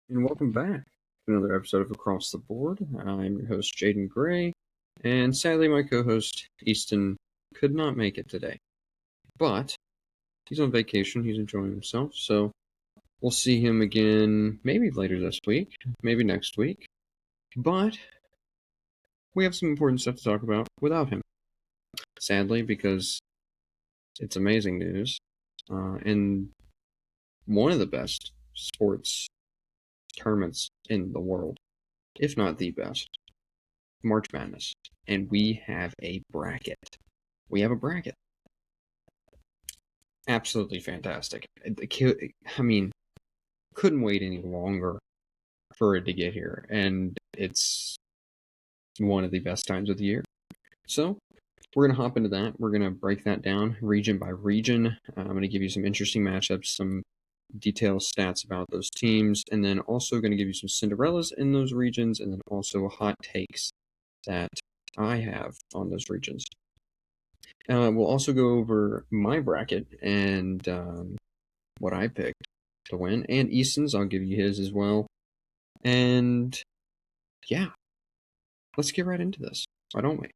And welcome back to another episode of Across the Board. I'm your host, Jaden Gray, and sadly, my co host, Easton, could not make it today. But he's on vacation, he's enjoying himself, so we'll see him again maybe later this week, maybe next week. But we have some important stuff to talk about without him. Sadly, because it's amazing news, and one of the best sports tournaments in the world, if not the best. March Madness, and we have a bracket. We have a bracket. Absolutely fantastic. I mean, couldn't wait any longer for it to get here, and it's one of the best times of the year. So, we're going to hop into that. We're going to break that down region by region. I'm going to give you some interesting matchups, some detailed stats about those teams, and then also going to give you some Cinderellas in those regions, and then also hot takes that I have on those regions. We'll also go over my bracket and what I picked to win, and Easton's. I'll give you his as well. And yeah, let's get right into this. Why don't we?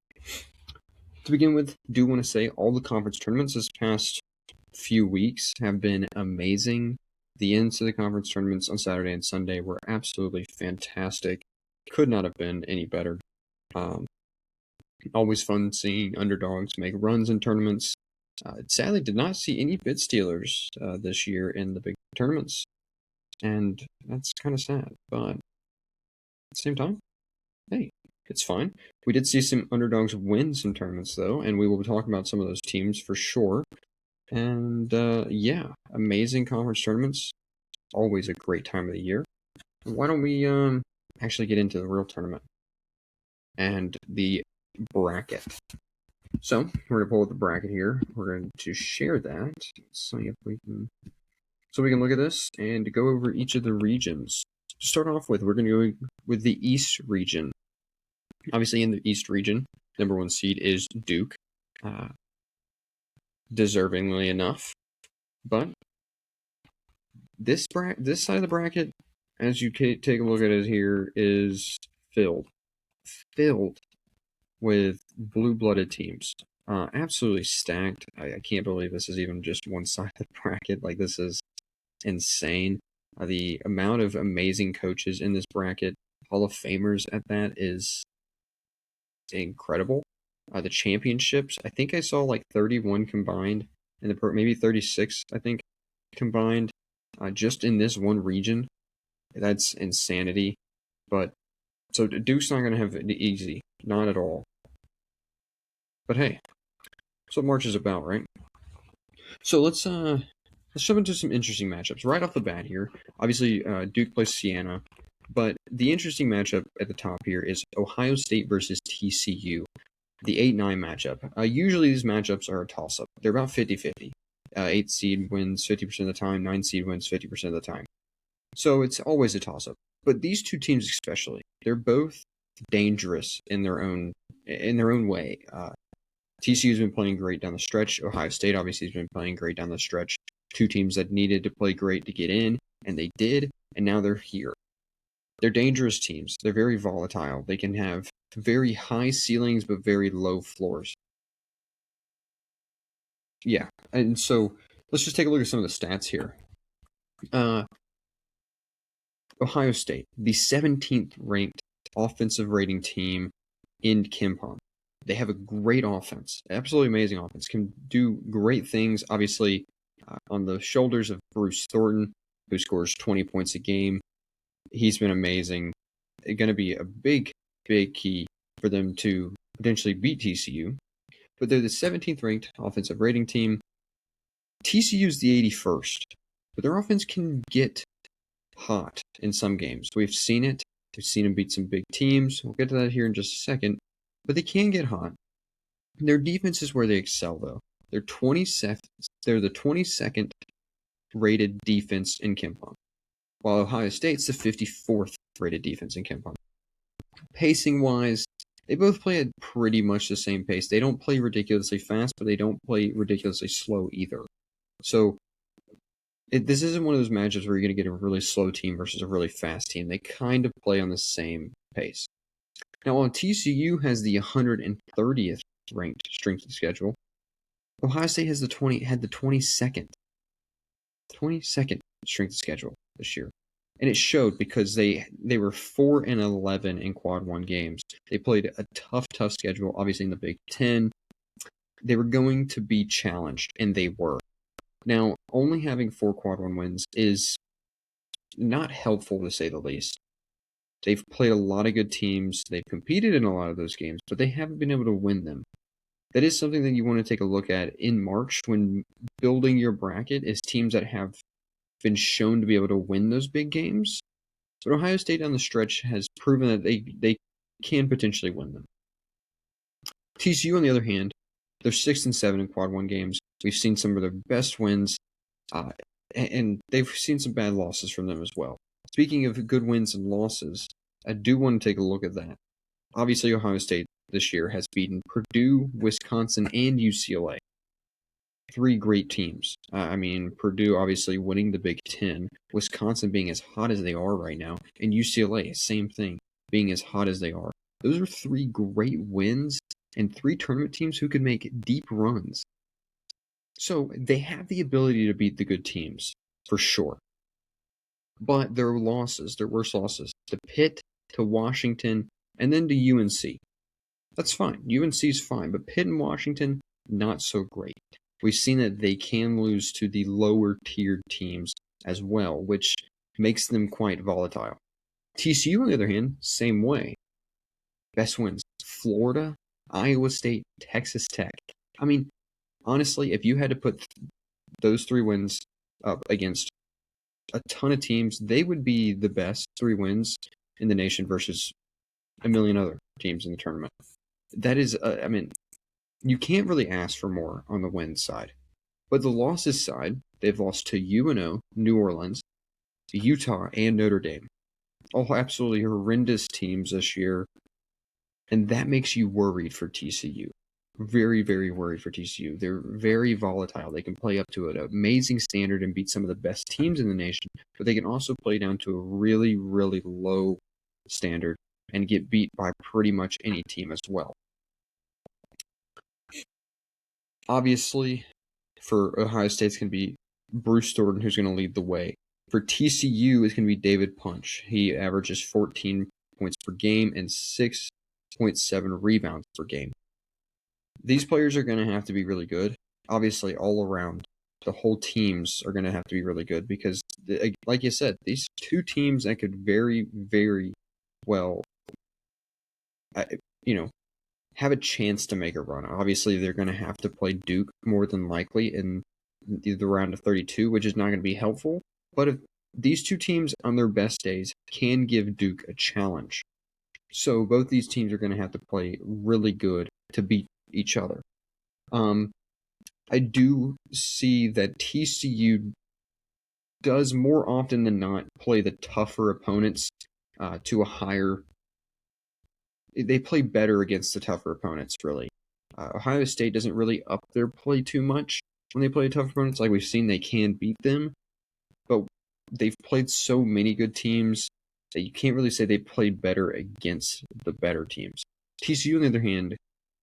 To begin with, do want to say all the conference tournaments this past few weeks have been amazing. The ends of the conference tournaments on Saturday and Sunday were absolutely fantastic. Could not have been any better. Always fun seeing underdogs make runs in tournaments. Sadly, did not see any bid stealers this year in the big tournaments, and that's kind of sad. But at the same time, hey, it's fine. We did see some underdogs win some tournaments, though, and we will be talking about some of those teams for sure. And yeah, amazing conference tournaments. Always a great time of the year. Why don't we actually get into the real tournament and the bracket? So we're gonna pull up the bracket here. We're going to share that. So if we can, look at this and go over each of the regions. To start off with, we're going to go with the East region. Obviously, in the East region, number one seed is Duke, deservingly enough. But this side of the bracket, as you take a look at it here, is filled with blue-blooded teams. Absolutely stacked. I can't believe this is even just one side of the bracket. Like, this is insane. The amount of amazing coaches in this bracket, Hall of Famers at that, is incredible. The championships, I think I saw like 31 combined in the maybe 36, I think, combined just in this one region. That's insanity. But so Duke's not going to have it easy, not at all. But hey, that's what March is about, right? So let's jump into some interesting matchups right off the bat here. Obviously, Duke plays Siena, but the interesting matchup at the top here is Ohio State versus TCU, the 8-9 matchup. Usually these matchups are a toss-up. They're about 50-50. 8 seed wins 50% of the time, 9 seed wins 50% of the time. So it's always a toss-up. But these two teams especially, they're both dangerous in their own way. TCU's been playing great down the stretch. Ohio State obviously has been playing great down the stretch. Two teams that needed to play great to get in, and they did, and now they're here. They're dangerous teams. They're very volatile. They can have very high ceilings but very low floors. Yeah, and so let's just take a look at some of the stats here. Ohio State, the 17th ranked offensive rating team in KenPom. They have a great offense, absolutely amazing offense, can do great things, obviously, on the shoulders of Bruce Thornton, who scores 20 points a game. He's been amazing. It's going to be a big, big key for them to potentially beat TCU. But they're the 17th ranked offensive rating team. TCU is the 81st, but their offense can get hot in some games. We've seen it. We've seen them beat some big teams. We'll get to that here in just a second. But they can get hot. Their defense is where they excel, though. They're the 22nd rated defense in KenPom, while Ohio State's the 54th rated defense in KenPom. Pacing-wise, they both play at pretty much the same pace. They don't play ridiculously fast, but they don't play ridiculously slow either. So This isn't one of those matchups where you're going to get a really slow team versus a really fast team. They kind of play on the same pace. Now, while TCU has the 130th ranked strength of schedule, Ohio State has the 22nd strength of schedule this year. And it showed because they were 4-11 in quad one games. They played a tough schedule, obviously in the Big Ten. They were going to be challenged, and they were. Now, only having 4 quad one wins is not helpful to say the least. They've played a lot of good teams. They've competed in a lot of those games, but they haven't been able to win them. That is something that you want to take a look at in March when building your bracket, is teams that have been shown to be able to win those big games. But Ohio State down the stretch has proven that they can potentially win them. TCU, on the other hand, they're 6-7 in quad one games. We've seen some of their best wins, and they've seen some bad losses from them as well. Speaking of good wins and losses, I do want to take a look at that. Obviously, Ohio State this year has beaten Purdue, Wisconsin, and UCLA. 3 great teams. Purdue obviously winning the Big Ten, Wisconsin being as hot as they are right now, and UCLA, same thing, being as hot as they are. Those are 3 great wins and 3 tournament teams who could make deep runs. So they have the ability to beat the good teams, for sure. But their losses, their worst losses, to Pitt, to Washington, and then to UNC. That's fine. UNC's fine, but Pitt and Washington, not so great. We've seen that they can lose to the lower tiered teams as well, which makes them quite volatile. TCU, on the other hand, same way. Best wins: Florida, Iowa State, Texas Tech. Honestly, if you had to put those 3 wins up against a ton of teams, they would be the best 3 wins in the nation versus a million other teams in the tournament. That is, you can't really ask for more on the wins side. But the losses side, they've lost to UNO, New Orleans, Utah, and Notre Dame. All absolutely horrendous teams this year. And that makes you worried for TCU. Very, very worried for TCU. They're very volatile. They can play up to an amazing standard and beat some of the best teams in the nation, but they can also play down to a really, really low standard and get beat by pretty much any team as well. Obviously, for Ohio State, it's going to be Bruce Thornton who's going to lead the way. For TCU, it's going to be David Punch. He averages 14 points per game and 6.7 rebounds per game. These players are going to have to be really good. Obviously, all around, the whole teams are going to have to be really good because, like you said, these 2 teams that could very, very well, have a chance to make a run. Obviously, they're going to have to play Duke more than likely in the round of 32, which is not going to be helpful. But if these 2 teams on their best days can give Duke a challenge. So both these teams are going to have to play really good to beat each other. I do see that TCU does more often than not play the tougher opponents to a higher. They play better against the tougher opponents, really. Ohio State doesn't really up their play too much when they play tough opponents. Like we've seen, they can beat them, but they've played so many good teams that you can't really say they played better against the better teams. TCU, on the other hand,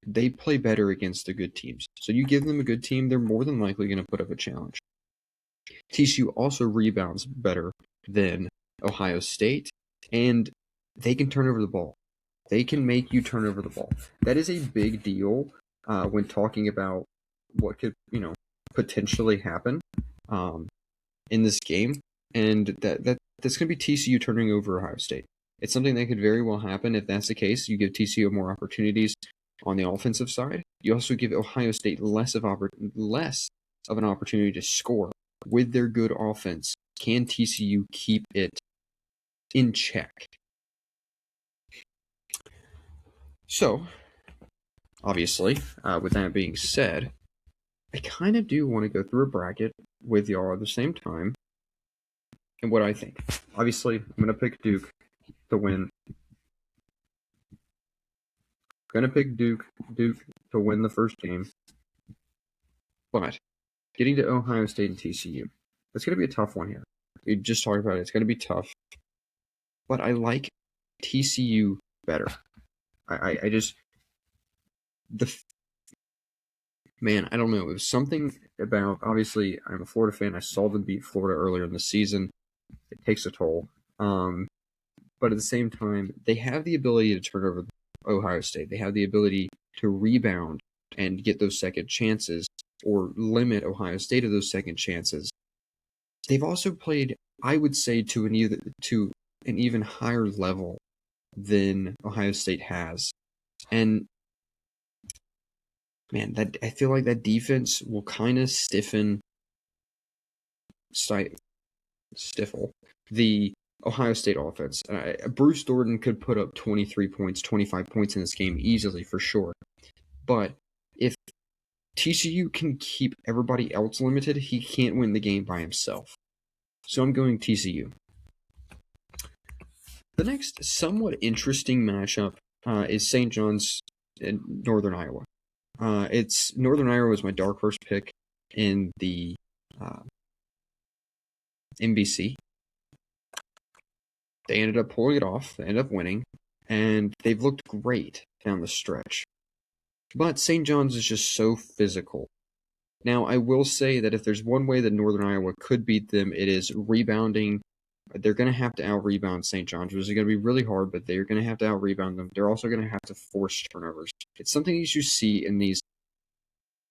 they play better against the good teams. So you give them a good team, they're more than likely going to put up a challenge. TCU also rebounds better than Ohio State, and they can turn over the ball. They can make you turn over the ball. That is a big deal when talking about what could, potentially happen in this game. And that's going to be TCU turning over Ohio State. It's something that could very well happen. If that's the case, you give TCU more opportunities on the offensive side. You also give Ohio State less of an opportunity to score with their good offense. Can TCU keep it in check? So, obviously, with that being said, I kind of do want to go through a bracket with y'all at the same time and what I think. Obviously, I'm going to pick Duke to win. I'm going to pick Duke to win the first game. But getting to Ohio State and TCU, It's going to be a tough one here. We just talked about it. It's going to be tough. But I like TCU better. I just man, I don't know. It was something about, obviously, I'm a Florida fan. I saw them beat Florida earlier in the season. It takes a toll. But at the same time, they have the ability to turn over Ohio State. They have the ability to rebound and get those second chances or limit Ohio State to those second chances. They've also played, I would say, to an even higher level than Ohio State has. And man, that I feel like that defense will kind of stifle the Ohio State offense. Bruce Thornton could put up 23 points, 25 points in this game easily for sure. But if TCU can keep everybody else limited, he can't win the game by himself. So I'm going TCU. The next somewhat interesting matchup is St. John's in Northern Iowa. It's Northern Iowa was my dark horse pick in the NBC. They ended up pulling it off. They ended up winning, and they've looked great down the stretch. But St. John's is just so physical. Now, I will say that if there's one way that Northern Iowa could beat them, it is rebounding. They're going to have to out-rebound St. John's, which is going to be really hard, but they're going to have to out-rebound them. They're also going to have to force turnovers. It's something that you see in these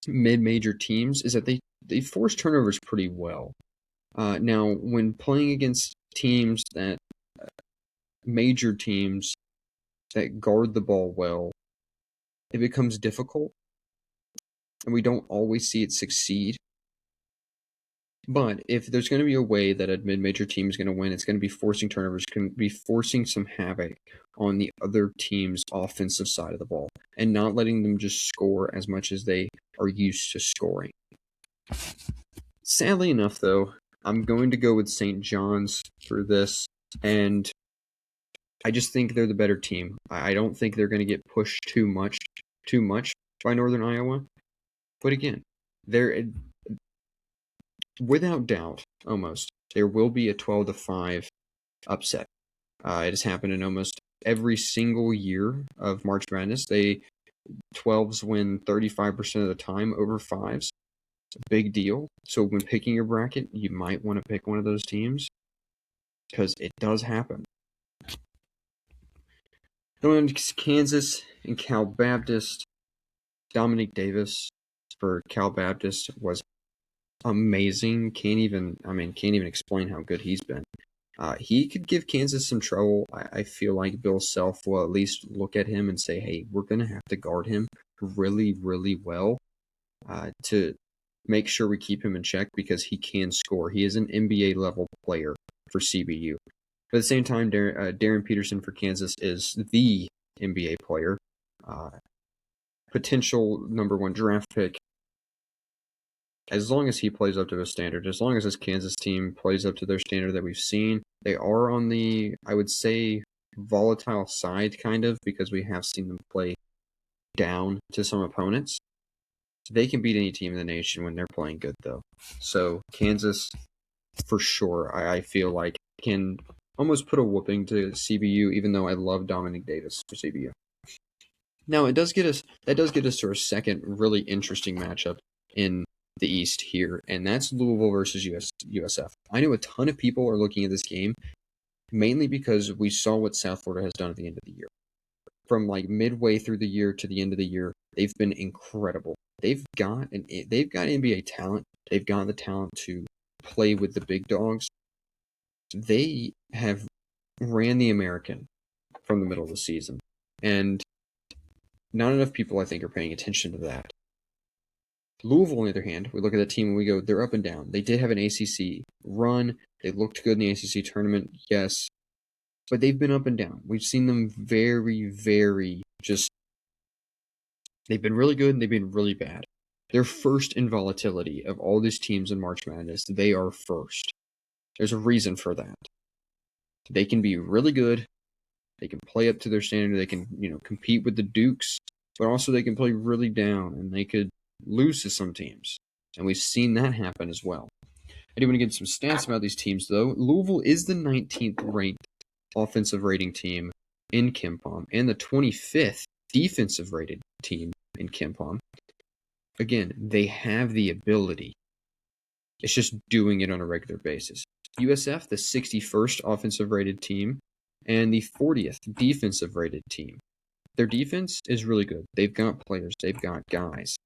mid-major teams is that they force turnovers pretty well. Now, when playing against teams that major teams that guard the ball well, it becomes difficult, and we don't always see it succeed. But if there's going to be a way that a mid-major team is going to win, it's going to be forcing turnovers, going to be forcing some havoc on the other team's offensive side of the ball, and not letting them just score as much as they are used to scoring. Sadly enough, though, I'm going to go with St. John's for this, and I just think they're the better team. I don't think they're going to get pushed too much by Northern Iowa. But again, without doubt, almost, there will be a 12-5 upset. It has happened in almost every single year of March Madness. 12s win 35% of the time over 5s. It's a big deal. So when picking your bracket, you might want to pick one of those teams because it does happen. Going to Kansas and Cal Baptist. Dominique Davis for Cal Baptist was amazing. Can't even explain how good he's been. He could give Kansas some trouble. I feel like Bill Self will at least look at him and say, hey, we're going to have to guard him really, really well to make sure we keep him in check because he can score. He is an NBA-level player for CBU. But at the same time, Darren Peterson for Kansas is the NBA player. Potential number 1 draft pick. As long as he plays up to his standard, as long as this Kansas team plays up to their standard that we've seen, they are on the, I would say, volatile side, kind of, because we have seen them play down to some opponents. They can beat any team in the nation when they're playing good, though. So Kansas, for sure, I feel like can almost put a whooping to CBU, even though I love Dominique Davis for CBU. Now, that does get us to our second really interesting matchup in the East here, and that's Louisville versus USF. I know a ton of people are looking at this game mainly because we saw what South Florida has done at the end of the year. From like midway through the year to the end of the year, they've been incredible. They've got NBA talent. They've got the talent to play with the big dogs. They have ran the American from the middle of the season, and not enough people, I think, are paying attention to that. Louisville, on the other hand, we look at that team and we go, they're up and down. They did have an ACC run. They looked good in the ACC tournament, yes. But they've been up and down. We've seen them very, very they've been really good and they've been really bad. They're first in volatility of all these teams in March Madness. They are first. There's a reason for that. They can be really good. They can play up to their standard. They can, compete with the Dukes, but also they can play really down and they could lose to some teams. And we've seen that happen as well. I do want to get some stats about these teams, though. Louisville is the 19th ranked offensive rating team in KenPom and the 25th defensive rated team in KenPom. Again, they have the ability. It's just doing it on a regular basis. USF, the 61st offensive rated team and the 40th defensive rated team. Their defense is really good. They've got players. They've got guys.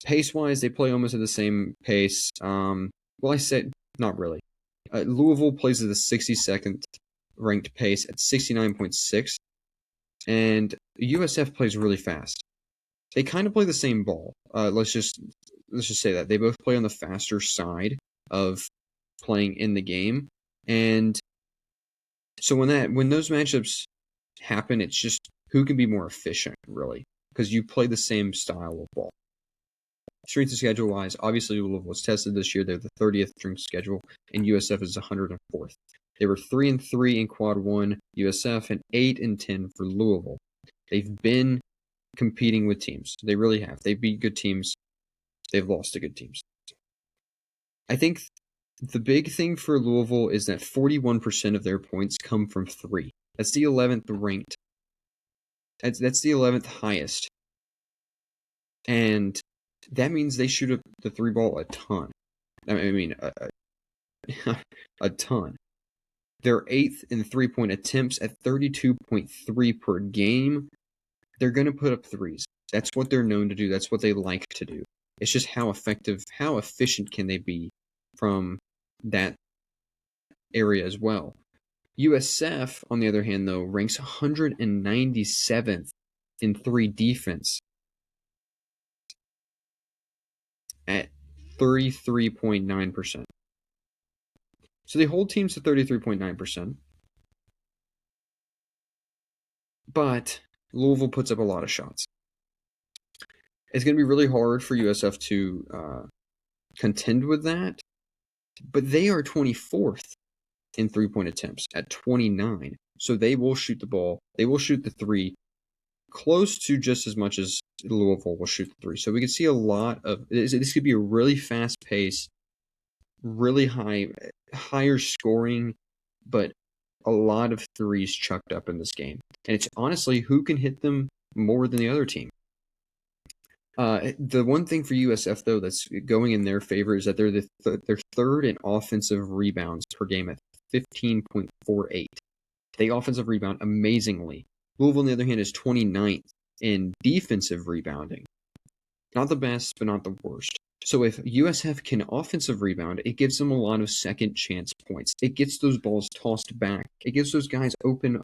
Pace-wise, they play almost at the same pace. Well, I said not really. Louisville plays at the 62nd ranked pace at 69.6, and USF plays really fast. They kind of play the same ball. Let's just say that they both play on the faster side of playing in the game, and so when those matchups happen, it's just who can be more efficient, really, because you play the same style of ball. Strength of schedule wise, obviously Louisville was tested this year. They're the 30th strength schedule, and USF is 104th. They were 3-3 in Quad 1 USF and 8-10 for Louisville. They've been competing with teams. They really have. They beat good teams. They've lost to good teams. I think the big thing for Louisville is that 41% of their points come from three. That's the 11th ranked. That's the 11th highest. And that means they shoot the three ball a ton. A ton. They're 8th in 3-point attempts at 32.3 per game. They're going to put up threes. That's what they're known to do. That's what they like to do. It's just how efficient can they be from that area as well. USF, on the other hand, though, ranks 197th in three defense at 33.9%. So they hold teams to 33.9%. But Louisville puts up a lot of shots. It's going to be really hard for USF to contend with that. But they are 24th in 3-point attempts at 29. So they will shoot the ball. They will shoot the three close to just as much as Louisville will shoot the three. So we can see a lot of this could be a really fast pace, really higher scoring, but a lot of threes chucked up in this game. And it's honestly who can hit them more than the other team. The one thing for USF, though, that's going in their favor is that they're third in offensive rebounds per game at 15.48. They offensive rebound amazingly. Louisville, on the other hand, is 29th in defensive rebounding. Not the best, but not the worst. So if USF can offensive rebound, it gives them a lot of second chance points. It gets those balls tossed back. It gives those guys open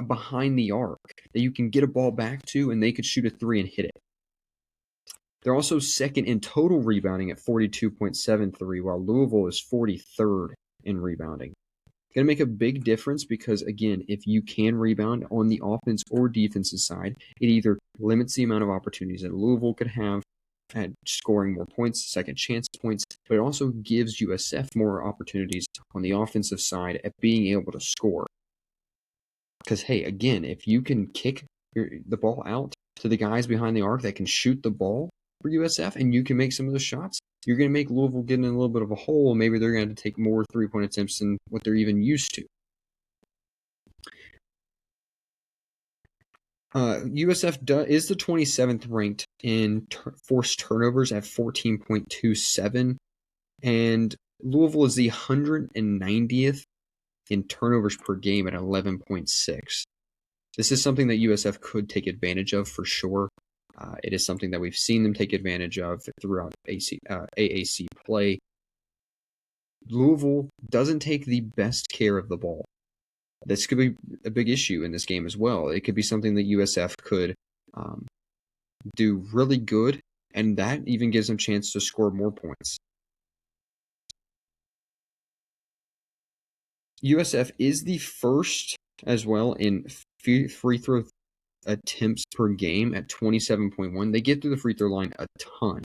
behind the arc that you can get a ball back to, and they could shoot a three and hit it. They're also second in total rebounding at 42.73, while Louisville is 43rd in rebounding. Going to make a big difference because, again, if you can rebound on the offense or defensive side, it either limits the amount of opportunities that Louisville could have at scoring more points, second chance points, but it also gives USF more opportunities on the offensive side at being able to score. Because, hey, again, if you can kick the ball out to the guys behind the arc that can shoot the ball for USF and you can make some of those shots, you're going to make Louisville get in a little bit of a hole. Maybe they're going to take more three-point attempts than what they're even used to. USF is the 27th ranked in forced turnovers at 14.27, and Louisville is the 190th in turnovers per game at 11.6. This is something that USF could take advantage of for sure. It is something that we've seen them take advantage of throughout AAC play. Louisville doesn't take the best care of the ball. This could be a big issue in this game as well. It could be something that USF could do really good, and that even gives them a chance to score more points. USF is the first as well in free throw attempts per game at 27.1. They get through the free throw line a ton.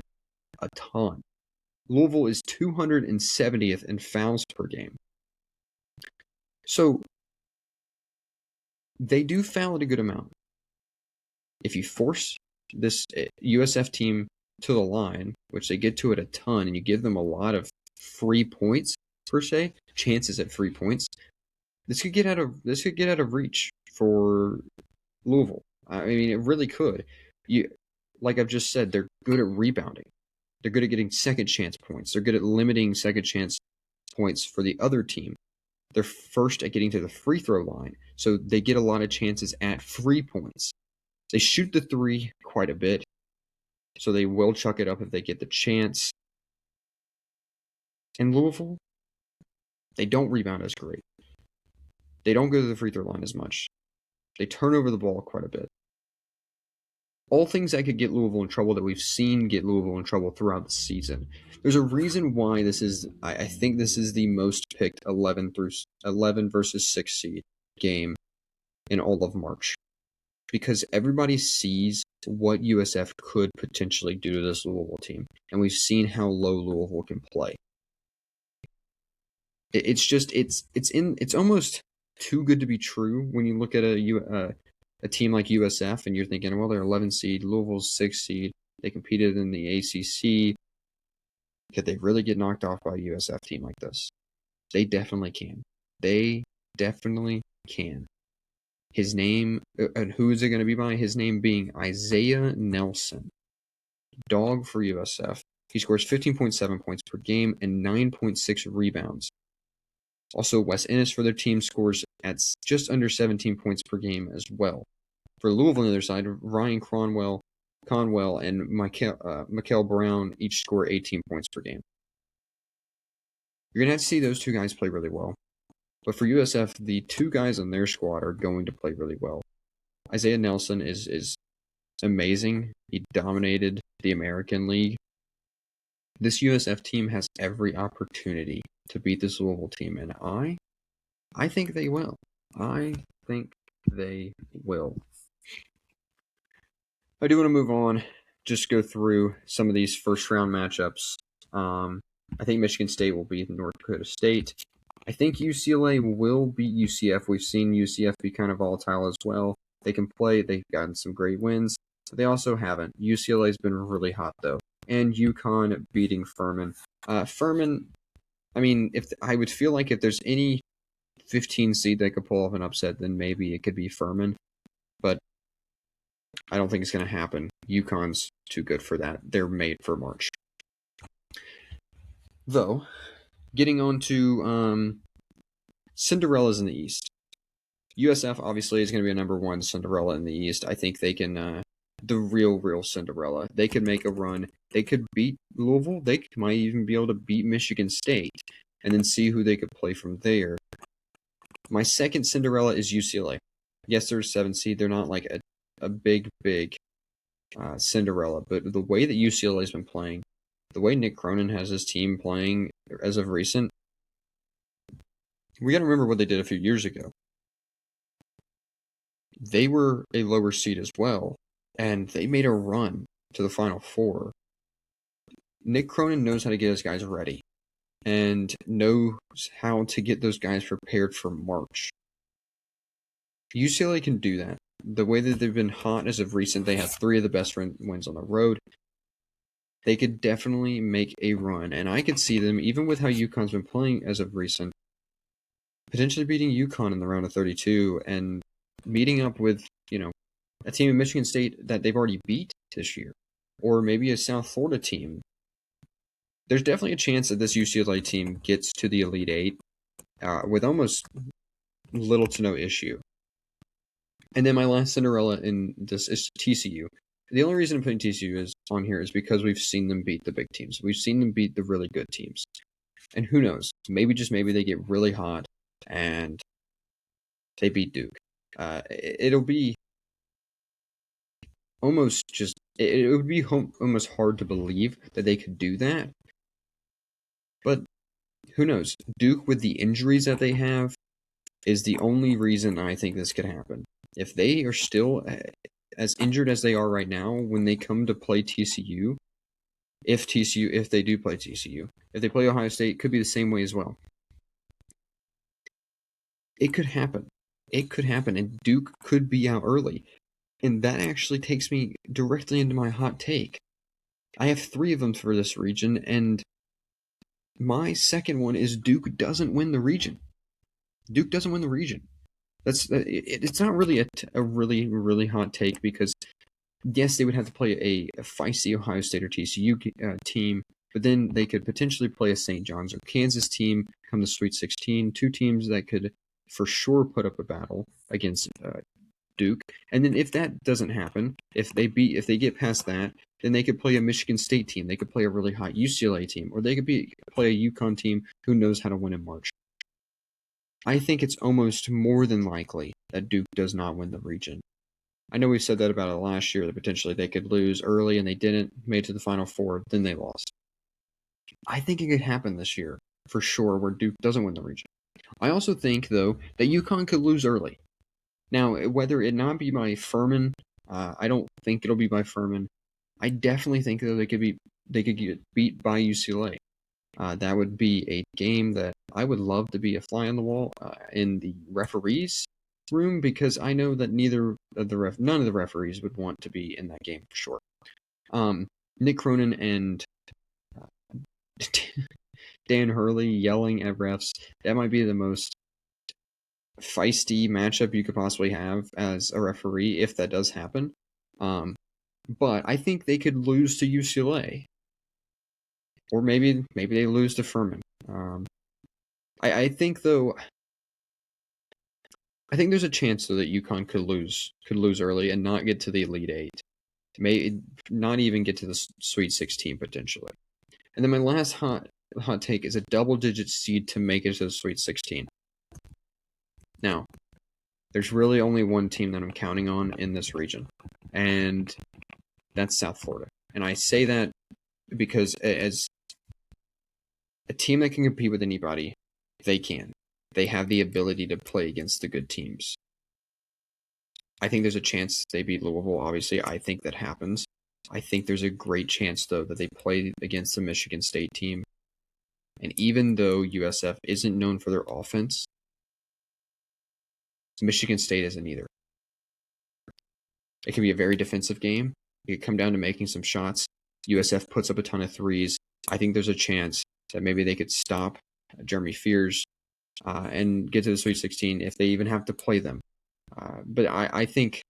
Louisville is 270th in fouls per game. So they do foul at a good amount. If you force this USF team to the line, which they get to it a ton, and you give them a lot of free points per se, chances at free points, this could get out of reach for Louisville. I mean, it really could. Like I've just said, they're good at rebounding. They're good at getting second chance points. They're good at limiting second chance points for the other team. They're first at getting to the free throw line, so they get a lot of chances at free points. They shoot the three quite a bit, so they will chuck it up if they get the chance. In Louisville, they don't rebound as great. They don't go to the free throw line as much. They turn over the ball quite a bit. All things that could get Louisville in trouble that we've seen get Louisville in trouble throughout the season. There's a reason why this is, I think this is the most picked 11 versus 6 seed game in all of March. Because everybody sees what USF could potentially do to this Louisville team. And we've seen how low Louisville can play. It's almost too good to be true when you look at a team like USF and you're thinking, well, they're 11 seed, Louisville's 6 seed. They competed in the ACC. Could they really get knocked off by a USF team like this? They definitely can. They definitely can. His name, and who is it going to be by? His name being Isaiah Nelson. Dog for USF. He scores 15.7 points per game and 9.6 rebounds. Also, Wes Ennis for their team scores at just under 17 points per game as well. For Louisville on the other side, Ryan Conwell and Michael Brown each score 18 points per game. You're going to have to see those two guys play really well. But for USF, the two guys on their squad are going to play really well. Isaiah Nelson is amazing. He dominated the American League. This USF team has every opportunity to beat this Louisville team, and I think they will. I think they will. I do want to move on, just go through some of these first-round matchups. I think Michigan State will beat North Dakota State. I think UCLA will beat UCF. We've seen UCF be kind of volatile as well. They can play. They've gotten some great wins. But they also haven't. UCLA's been really hot, though. And UConn beating Furman. Furman, I mean, I would feel like if there's any 15 seed that could pull off an upset, then maybe it could be Furman. But I don't think it's going to happen. UConn's too good for that. They're made for March. Though, getting on to Cinderellas in the East. USF obviously is going to be a number one Cinderella in the East. I think they can, the real Cinderella. They could make a run. They could beat Louisville. They might even be able to beat Michigan State and then see who they could play from there. My second Cinderella is UCLA. Yes, they're a 7 seed. They're not like a big Cinderella, but the way that UCLA's been playing, the way Nick Cronin has his team playing as of recent, we got to remember what they did a few years ago. They were a lower seed as well, and they made a run to the Final Four. Nick Cronin knows how to get his guys ready and knows how to get those guys prepared for March. UCLA can do that. The way that they've been hot as of recent, they have 3 of the best wins on the road. They could definitely make a run, and I could see them, even with how UConn's been playing as of recent, potentially beating UConn in the round of 32 and meeting up with, a team in Michigan State that they've already beat this year, or maybe a South Florida team. There's definitely a chance that this UCLA team gets to the Elite Eight with almost little to no issue. And then my last Cinderella in this is TCU. The only reason I'm putting TCU on here is because we've seen them beat the big teams. We've seen them beat the really good teams. And who knows? Maybe, just maybe, they get really hot and they beat Duke. It'll be almost just... It would be almost hard to believe that they could do that. But who knows? Duke, with the injuries that they have, is the only reason I think this could happen. If they are still as injured as they are right now when they come to play TCU, if they do play TCU, if they play Ohio State, it could be the same way as well. It could happen. It could happen, and Duke could be out early. And that actually takes me directly into my hot take. I have 3 of them for this region, and my second one is Duke doesn't win the region. Duke doesn't win the region. It's not really a really, really hot take because, yes, they would have to play a feisty Ohio State or TCU team, but then they could potentially play a St. John's or Kansas team come the Sweet 16, two teams that could for sure put up a battle against Duke. And then if that doesn't happen, if they get past that, then they could play a Michigan State team. They could play a really hot UCLA team, or they could play a UConn team who knows how to win in March. I think it's almost more than likely that Duke does not win the region. I know we said that about it last year, that potentially they could lose early and they didn't, made it to the Final Four, then they lost. I think it could happen this year, for sure, where Duke doesn't win the region. I also think, though, that UConn could lose early. Now, whether it not be by Furman, I don't think it'll be by Furman. I definitely think that they could get beat by UCLA. That would be a game that I would love to be a fly on the wall in the referees room, because I know that none of the referees would want to be in that game for sure. Nick Cronin and Dan Hurley yelling at refs, that might be the most feisty matchup you could possibly have as a referee if that does happen. But I think they could lose to UCLA, or maybe they lose to Furman. I think though. I think there's a chance though that UConn could lose early and not get to the Elite Eight, may not even get to the Sweet 16 potentially. And then my last hot take is a double-digit seed to make it to the Sweet 16. Now, there's really only one team that I'm counting on in this region, and that's South Florida. And I say that because as a team that can compete with anybody, they can. They have the ability to play against the good teams. I think there's a chance they beat Louisville. Obviously, I think that happens. I think there's a great chance, though, that they play against the Michigan State team. And even though USF isn't known for their offense, Michigan State isn't either. It can be a very defensive game. It could come down to making some shots. USF puts up a ton of threes. I think there's a chance that maybe they could stop Jeremy Fears and get to the Sweet 16 if they even have to play them. But I think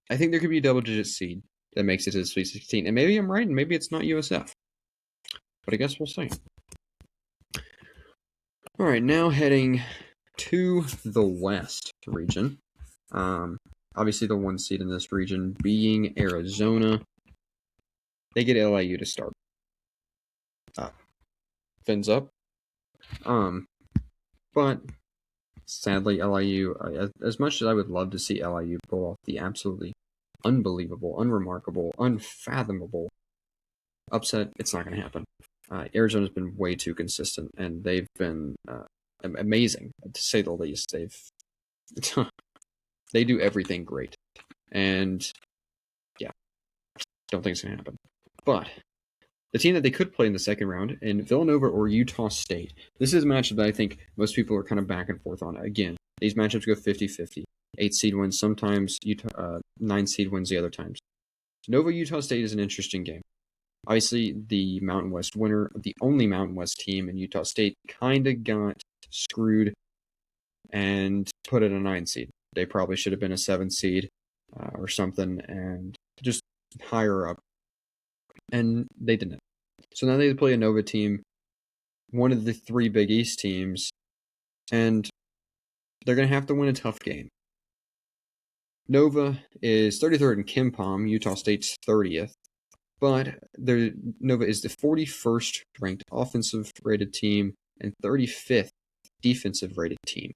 there could be a double-digit seed that makes it to the Sweet 16. And maybe I'm right, and maybe it's not USF. But I guess we'll see. All right, now heading to the West region. Obviously, the one seed in this region being Arizona. They get LIU to start. Fins up. But sadly, LIU, as much as I would love to see LIU pull off the absolutely unbelievable, unremarkable, unfathomable upset, it's not going to happen. Arizona's been way too consistent, and they've been amazing, to say the least. They do everything great. And, yeah, don't think it's going to happen. But the team that they could play in the second round, in Villanova or Utah State, this is a matchup that I think most people are kind of back and forth on. Again, these matchups go 50-50. 8 seed wins sometimes, 9 seed wins the other times. Nova Utah State is an interesting game. Obviously, the Mountain West winner, the only Mountain West team in Utah State, kind of got screwed and put at a 9 seed. They probably should have been a 7 seed or something, and just higher up. And they didn't. So now they play a Nova team, one of the 3 Big East teams, and they're going to have to win a tough game. Nova is 33rd in KenPom, Utah State's 30th, but Nova is the 41st ranked offensive rated team and 35th defensive rated team.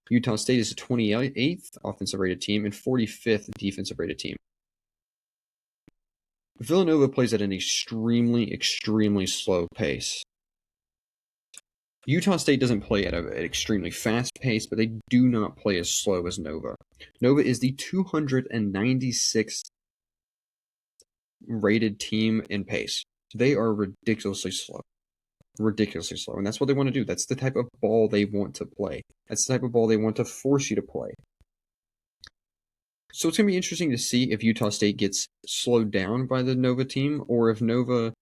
Utah State is the 28th offensive rated team and 45th defensive rated team. Villanova plays at an extremely, extremely slow pace. Utah State doesn't play at an extremely fast pace, but they do not play as slow as Nova. Nova is the 296th rated team in pace. They are ridiculously slow. Ridiculously slow. And that's what they want to do. That's the type of ball they want to play. That's the type of ball they want to force you to play. So it's going to be interesting to see if Utah State gets slowed down by the Nova team, or if Nova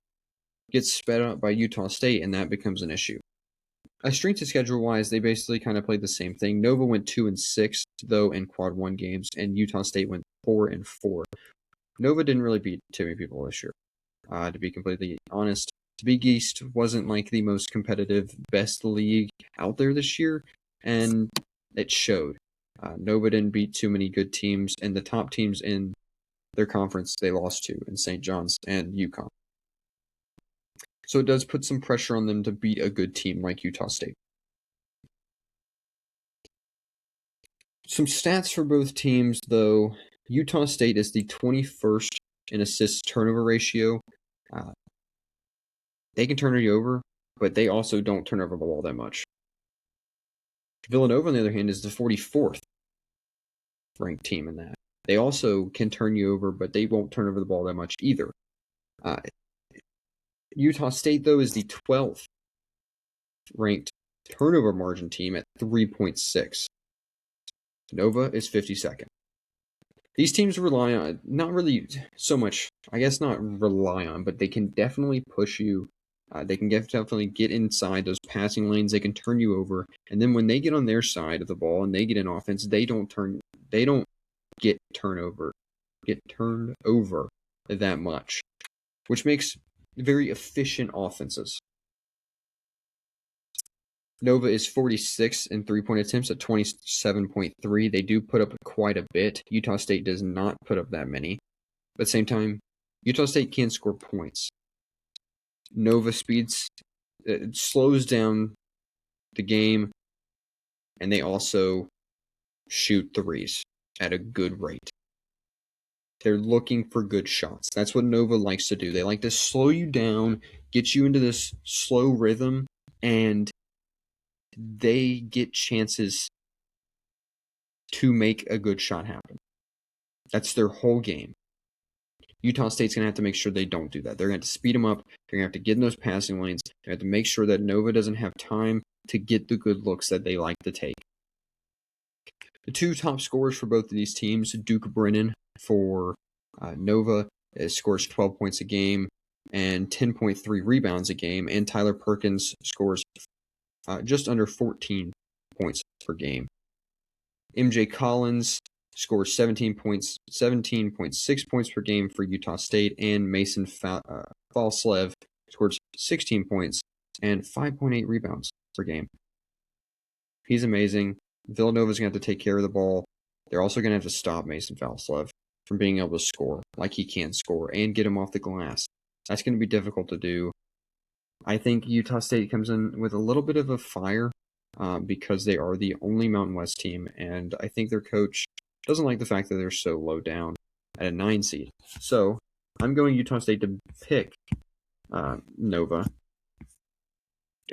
gets sped up by Utah State, and that becomes an issue. Strength of schedule wise, they basically kind of played the same thing. Nova went 2-6 though in quad 1 games, and Utah State went 4-4. Nova didn't really beat too many people this year. To be completely honest, Big East wasn't like the most competitive, best league out there this year, and it showed. Nova didn't beat too many good teams, and the top teams in their conference they lost to in St. John's and UConn. So it does put some pressure on them to beat a good team like Utah State. Some stats for both teams, though. Utah State is the 21st in assist turnover ratio. They can turn it over, but they also don't turn over the ball that much. Villanova, on the other hand, is the 44th ranked team in that. They also can turn you over, but they won't turn over the ball that much either. Utah State, though, is the 12th ranked turnover margin team at 3.6. Nova is 52nd. These teams rely on, not really so much, I guess not rely on, but they can definitely push you. They can definitely get inside those passing lanes. They can turn you over. And then when they get on their side of the ball and they get in offense, they don't get turned over that much, which makes very efficient offenses. Nova is 46 in three-point attempts at 27.3. They do put up quite a bit. Utah State does not put up that many. But at the same time, Utah State can score points. Nova slows down the game, and they also shoot threes at a good rate. They're looking for good shots. That's what Nova likes to do. They like to slow you down, get you into this slow rhythm, and they get chances to make a good shot happen. That's their whole game. Utah State's going to have to make sure they don't do that. They're going to have to speed them up. They're going to have to get in those passing lanes. They have to make sure that Nova doesn't have time to get the good looks that they like to take. The two top scorers for both of these teams, Duke Brennan for Nova scores 12 points a game and 10.3 rebounds a game, and Tyler Perkins scores just under 14 points per game. MJ Collins scores 17.6 points per game for Utah State, and Mason Falslev scores 16 points and 5.8 rebounds per game. He's amazing. Villanova's going to have to take care of the ball. They're also going to have to stop Mason Falslev from being able to score like he can score and get him off the glass. That's going to be difficult to do. I think Utah State comes in with a little bit of a fire because they are the only Mountain West team, and I think their coach doesn't like the fact that they're so low down at a 9 seed. So I'm going Utah State to pick Nova.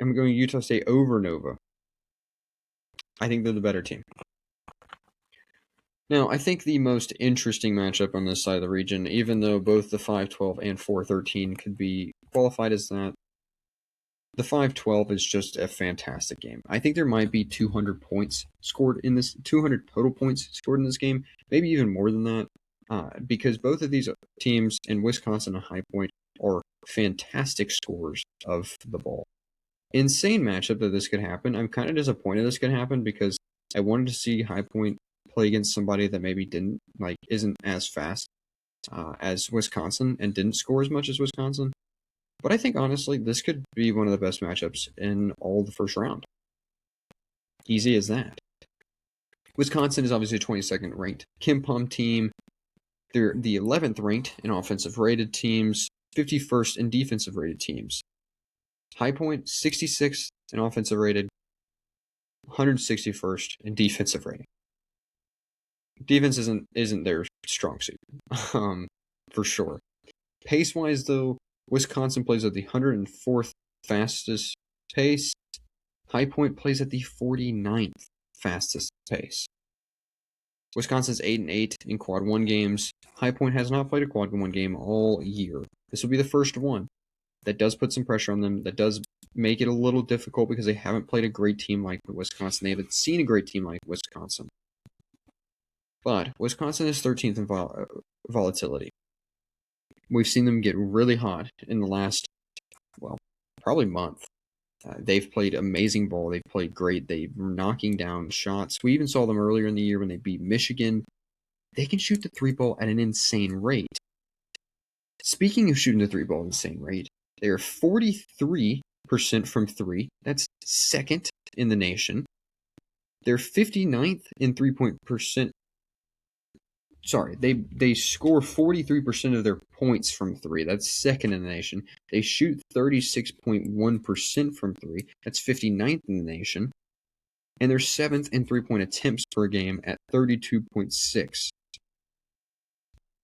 I'm going Utah State over Nova. I think they're the better team. Now, I think the most interesting matchup on this side of the region, even though both the 5-12 and 4-13 could be qualified as that, the 5-12 is just a fantastic game. I think there might be 200 points scored in this, 200 total points scored in this game, maybe even more than that, because both of these teams in Wisconsin and High Point are fantastic scorers of the ball. Insane matchup that this could happen. I'm kind of disappointed this could happen because I wanted to see High Point play against somebody that maybe isn't as fast as Wisconsin and didn't score as much as Wisconsin. But I think, honestly, this could be one of the best matchups in all the first round. Easy as that. Wisconsin is obviously 22nd ranked KenPom team. They're the 11th ranked in offensive rated teams, 51st in defensive rated teams. High Point, 66th in offensive rated, 161st in defensive rating. Defense isn't their strong suit, for sure. Pace-wise, though, Wisconsin plays at the 104th fastest pace. High Point plays at the 49th fastest pace. Wisconsin's 8-8 in quad 1 games. High Point has not played a quad 1 game all year. This will be the first one. That does put some pressure on them. That does make it a little difficult because they haven't played a great team like Wisconsin. They haven't seen a great team like Wisconsin. But Wisconsin is 13th in volatility. We've seen them get really hot in the last probably month. They've played amazing ball. They've played great. They were knocking down shots. We even saw them earlier in the year when they beat Michigan. They can shoot the three ball at an insane rate. Speaking of shooting the three ball at an insane rate, they are 43% from three. That's second in the nation. They're 59th in 3-point percent. Sorry, they score 43% of their points from three. That's second in the nation. They shoot 36.1% from three. That's 59th in the nation. And they're seventh in 3-point attempts per game at 32.6.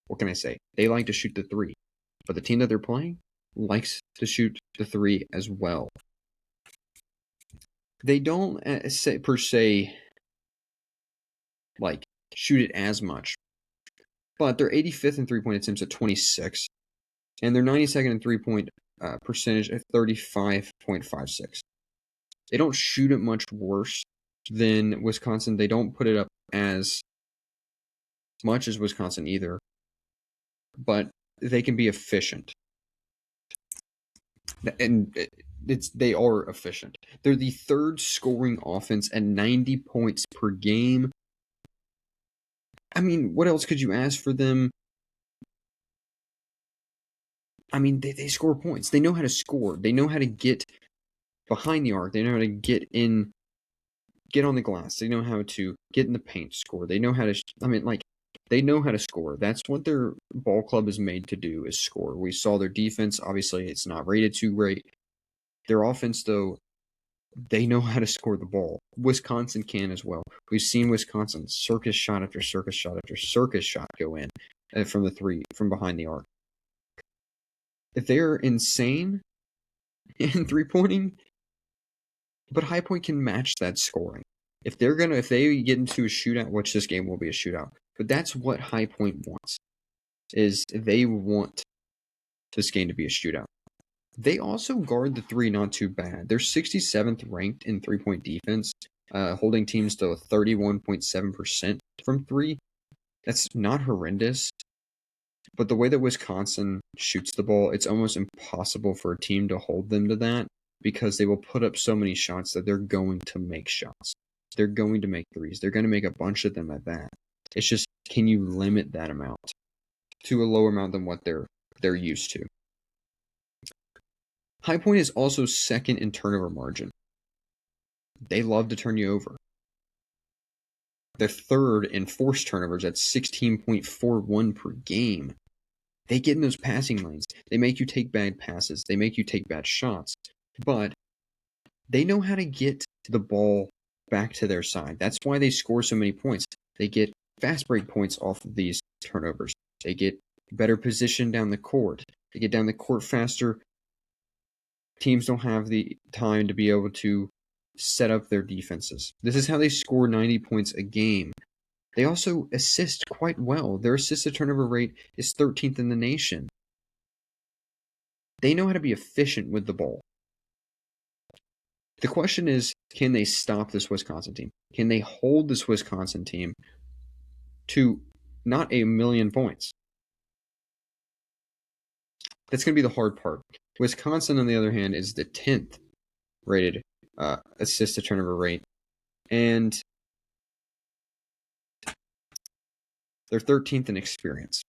What can I say? They like to shoot the three. But the team that they're playing likes to shoot the three as well. They don't per se like shoot it as much. But they're 85th in 3-point attempts at 26. And they're 92nd in 3-point percentage at 35.56. They don't shoot it much worse than Wisconsin. They don't put it up as much as Wisconsin either. But they can be efficient. And they are efficient. They're the third scoring offense at 90 points per game. I mean, what else could you ask for them? I mean, they score points. They know how to score. They know how to get behind the arc. They know how to get on the glass. They know how to get in the paint, score. They know how to, they know how to score. That's what their ball club is made to do, is score. We saw their defense. Obviously, it's not rated too great. Their offense, though, they know how to score the ball. Wisconsin can as well. We've seen Wisconsin circus shot after circus shot after circus shot go in from the three, from behind the arc. If they're insane in three-pointing, but High Point can match that scoring. If they get into a shootout, which this game will be a shootout, but that's what High Point wants, is they want this game to be a shootout. They also guard the three not too bad. They're 67th ranked in 3-point defense, holding teams to 31.7% from three. That's not horrendous. But the way that Wisconsin shoots the ball, it's almost impossible for a team to hold them to that, because they will put up so many shots that they're going to make shots. They're going to make threes. They're going to make a bunch of them at that. It's just, can you limit that amount to a lower amount than what they're used to? High Point is also second in turnover margin. They love to turn you over. They're third in forced turnovers at 16.41 per game. They get in those passing lanes. They make you take bad passes. They make you take bad shots. But they know how to get the ball back to their side. That's why they score so many points. They get fast break points off of these turnovers. They get better position down the court. They get down the court faster. Teams don't have the time to be able to set up their defenses. This is how they score 90 points a game. They also assist quite well. Their assist-to-turnover rate is 13th in the nation. They know how to be efficient with the ball. The question is, can they stop this Wisconsin team? Can they hold this Wisconsin team to not a million points? That's going to be the hard part. Wisconsin, on the other hand, is the 10th rated assist-to-turnover rate. And they're 13th in experience.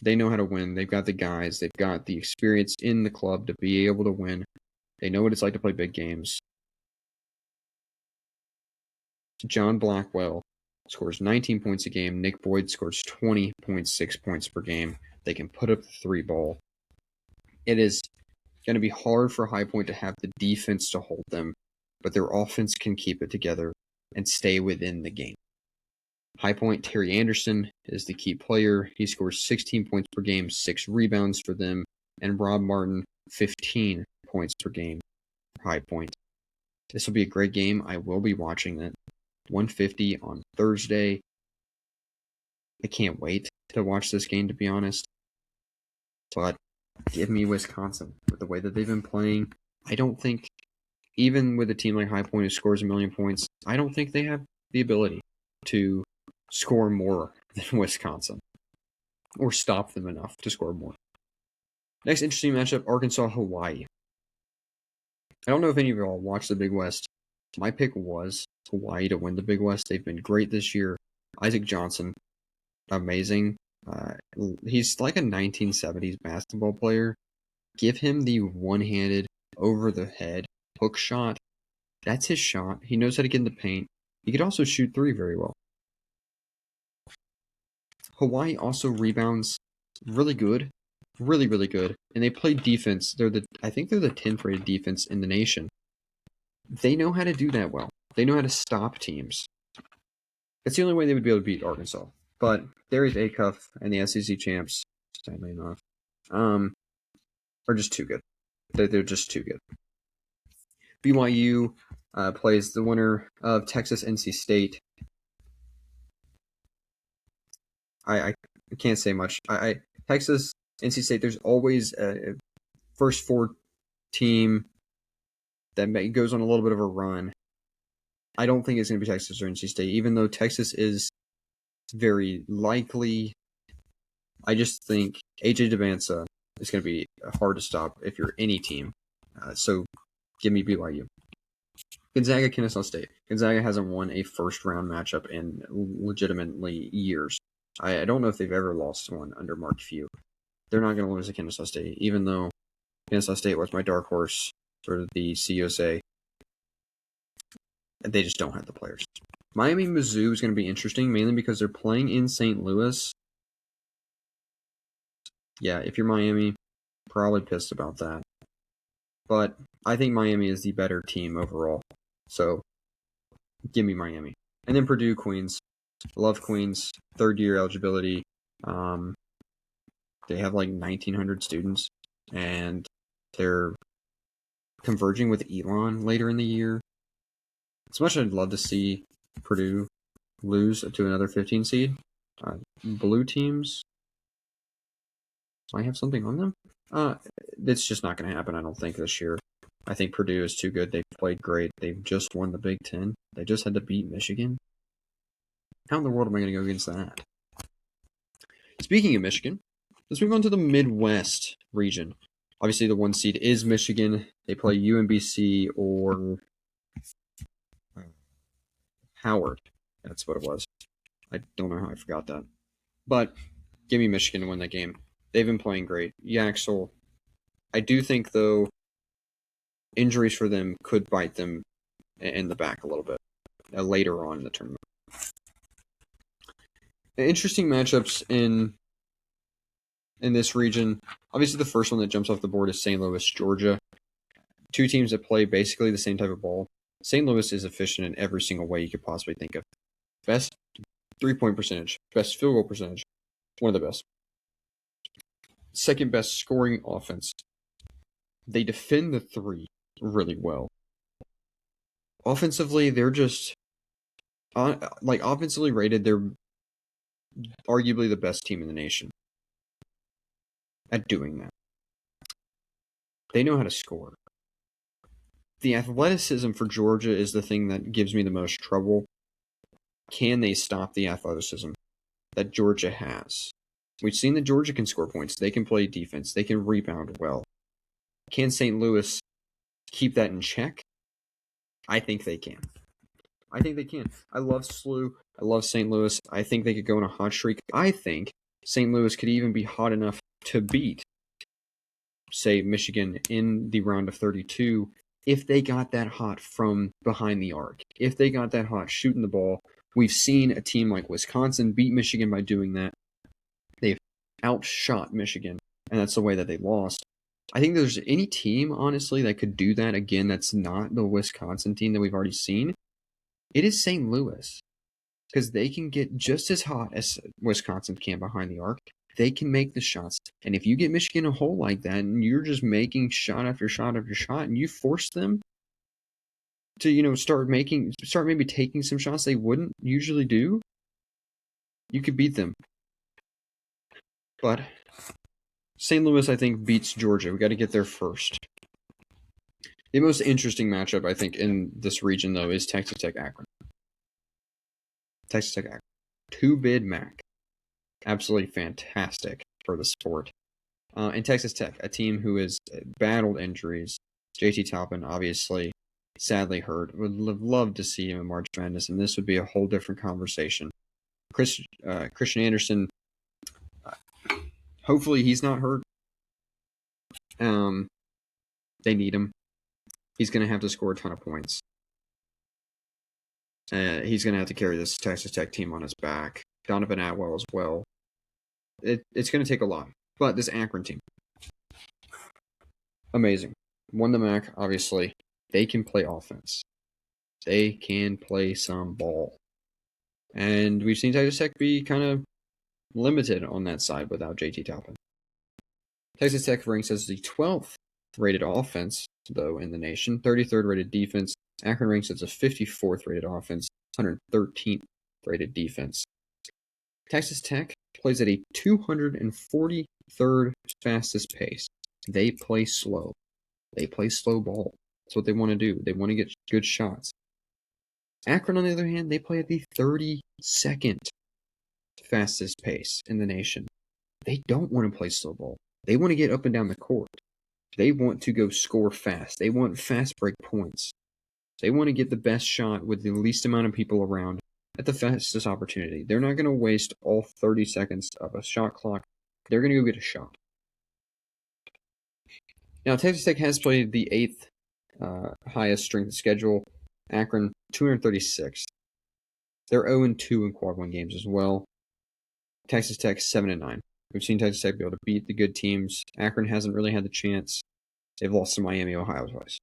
They know how to win. They've got the guys. They've got the experience in the club to be able to win. They know what it's like to play big games. John Blackwell scores 19 points a game. Nick Boyd scores 20.6 points per game. They can put up the three ball. It is going to be hard for High Point to have the defense to hold them, but their offense can keep it together and stay within the game. High Point, Terry Anderson is the key player. He scores 16 points per game, 6 rebounds for them, and Rob Martin, 15 points per game for High Point. This will be a great game. I will be watching it. 1:50 on Thursday. I can't wait to watch this game, to be honest. But give me Wisconsin. With the way that they've been playing, I don't think, even with a team like High Point who scores a million points, I don't think they have the ability to score more than Wisconsin or stop them enough to score more. Next interesting matchup, Arkansas-Hawaii. I don't know if any of y'all watched the Big West. My pick was Hawaii to win the Big West. They've been great this year. Isaac Johnson, amazing. Uh, he's like a 1970s basketball player. Give him the one-handed, over-the-head hook shot. That's his shot. He knows how to get in the paint. He could also shoot three very well. Hawaii also rebounds really good, really, really good. And they play defense. I think they're the 10th rated defense in the nation. They know how to do that well. They know how to stop teams. It's the only way they would be able to beat Arkansas. But Darius Acuff and the SEC champs, sadly enough, are just too good. They're just too good. BYU plays the winner of Texas NC State. I can't say much. Texas NC State. There's always a first four team that goes on a little bit of a run. I don't think it's going to be Texas or NC State, even though Texas is very likely. I just think AJ Devanza is going to be hard to stop if you're any team. So give me BYU. Gonzaga, Kennesaw State. Gonzaga hasn't won a first-round matchup in legitimately years. I don't know if they've ever lost one under Mark Few. They're not going to lose to Kennesaw State, even though Kennesaw State was my dark horse for the CUSA. They just don't have the players. Miami Mizzou is going to be interesting, mainly because they're playing in St. Louis. Yeah, if you're Miami, probably pissed about that. But I think Miami is the better team overall. So give me Miami. And then Purdue, Queens. Love Queens. Third-year eligibility. They have like 1,900 students. And they're converging with Elon later in the year. As much as I'd love to see Purdue lose to another 15 seed, blue teams might have something on them. It's just not going to happen, I don't think, this year. I think Purdue is too good. They've played great. They've just won the Big Ten. They just had to beat Michigan. How in the world am I going to go against that? Speaking of Michigan, let's move on to the Midwest region. Obviously, the 1 seed is Michigan. They play UMBC or Howard. That's what it was. I don't know how I forgot that. But give me Michigan to win that game. They've been playing great. Yaxel. I do think, though, injuries for them could bite them in the back a little bit later on in the tournament. Interesting matchups in this region. Obviously, the first one that jumps off the board is St. Louis, Georgia. Two teams that play basically the same type of ball. St. Louis is efficient in every single way you could possibly think of. Best three-point percentage, best field goal percentage, one of the best. Second best scoring offense. They defend the three really well. Offensively, they're just offensively rated. They're arguably the best team in the nation at doing that. They know how to score. The athleticism for Georgia is the thing that gives me the most trouble. Can they stop the athleticism that Georgia has? We've seen that Georgia can score points. They can play defense. They can rebound well. Can St. Louis keep that in check? I think they can. I love SLU. I love St. Louis. I think they could go on a hot streak. I think St. Louis could even be hot enough to beat, say, Michigan in the round of 32 if they got that hot from behind the arc. If they got that hot shooting the ball. We've seen a team like Wisconsin beat Michigan by doing that. They've outshot Michigan, and that's the way that they lost. I think there's any team, honestly, that could do that again that's not the Wisconsin team that we've already seen. It is St. Louis, because they can get just as hot as Wisconsin can behind the arc. They can make the shots. And if you get Michigan a hole like that, and you're just making shot after shot after shot, and you force them to, start maybe taking some shots they wouldn't usually do, you could beat them. But St. Louis, I think, beats Georgia. We got to get there first. The most interesting matchup, I think, in this region, though, is Texas Tech Akron. Texas Tech Akron. Two-bid MAC. Absolutely fantastic for the sport. And Texas Tech, a team who has battled injuries. JT Toppin, obviously, sadly hurt. Would love to see him in March Madness, and this would be a whole different conversation. Christian Anderson, hopefully he's not hurt. They need him. He's going to have to score a ton of points. He's going to have to carry this Texas Tech team on his back. Donovan Atwell as well. It's going to take a lot. But this Akron team, amazing. Won the MAC, obviously. They can play offense. They can play some ball. And we've seen Texas Tech be kind of limited on that side without JT Toppin. Texas Tech ranks as the 12th rated offense, though, in the nation, 33rd rated defense. Akron ranks as a 54th rated offense, 113th rated defense. Texas Tech plays at a 243rd fastest pace. They play slow. They play slow ball. That's what they want to do. They want to get good shots. Akron, on the other hand, they play at the 32nd fastest pace in the nation. They don't want to play slow ball. They want to get up and down the court. They want to go score fast. They want fast break points. They want to get the best shot with the least amount of people around at the fastest opportunity. They're not going to waste all 30 seconds of a shot clock. They're going to go get a shot. Now, Texas Tech has played the 8th highest strength schedule. Akron, 236th. They're 0-2 in quad 1 games as well. Texas Tech, 7-9. We've seen Texas Tech be able to beat the good teams. Akron hasn't really had the chance. They've lost to Miami, Ohio twice.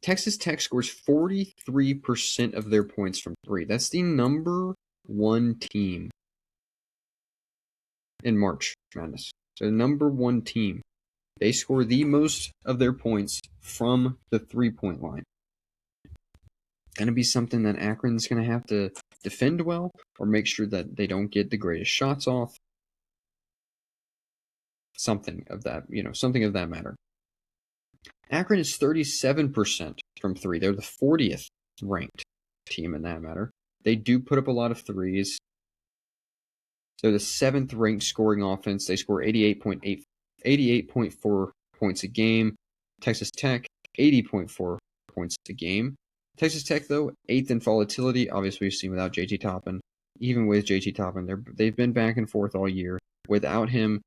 Texas Tech scores 43% of their points from 3. That's the number 1 team in March Madness. So the number 1 team. They score the most of their points from the 3-point line. Going to be something that Akron's going to have to defend well or make sure that they don't get the greatest shots off. Something of that matter. Akron is 37% from 3. They're the 40th ranked team in that matter. They do put up a lot of threes. They're the 7th ranked scoring offense. They score 88.4 points a game. Texas Tech, 80.4 points a game. Texas Tech, though, 8th in volatility. Obviously, we've seen without JT Toppin. Even with JT Toppin, they've been back and forth all year. Without him,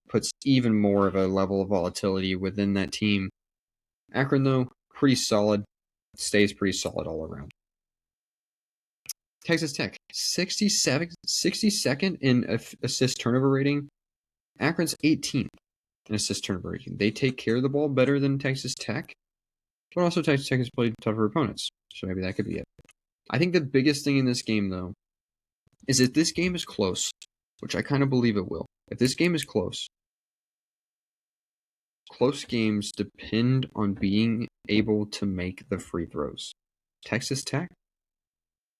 puts even more of a level of volatility within that team. Akron, though, pretty solid. Stays pretty solid all around. Texas Tech, 62nd in assist turnover rating. Akron's 18th in assist turnover rating. They take care of the ball better than Texas Tech, but also Texas Tech has played tougher opponents, so maybe that could be it. I think the biggest thing in this game, though, is if this game is close, which I kind of believe it will. If this game is close games depend on being able to make the free throws. Texas Tech,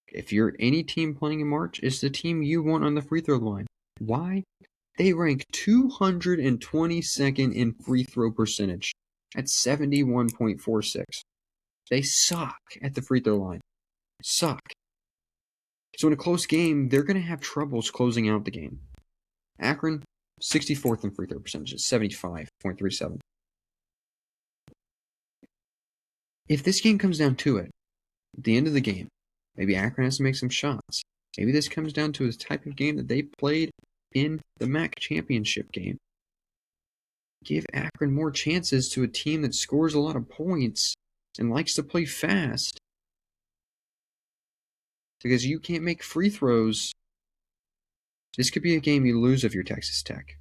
if you're any team playing in March, it's the team you want on the free throw line. Why? They rank 222nd in free throw percentage at 71.46. They suck at the free throw line. Suck. So in a close game, they're going to have troubles closing out the game. Akron, 64th in free throw percentage at 75.37. If this game comes down to it, at the end of the game, maybe Akron has to make some shots. Maybe this comes down to the type of game that they played in the MAC championship game. Give Akron more chances to a team that scores a lot of points and likes to play fast. Because you can't make free throws. This could be a game you lose if you're Texas Tech.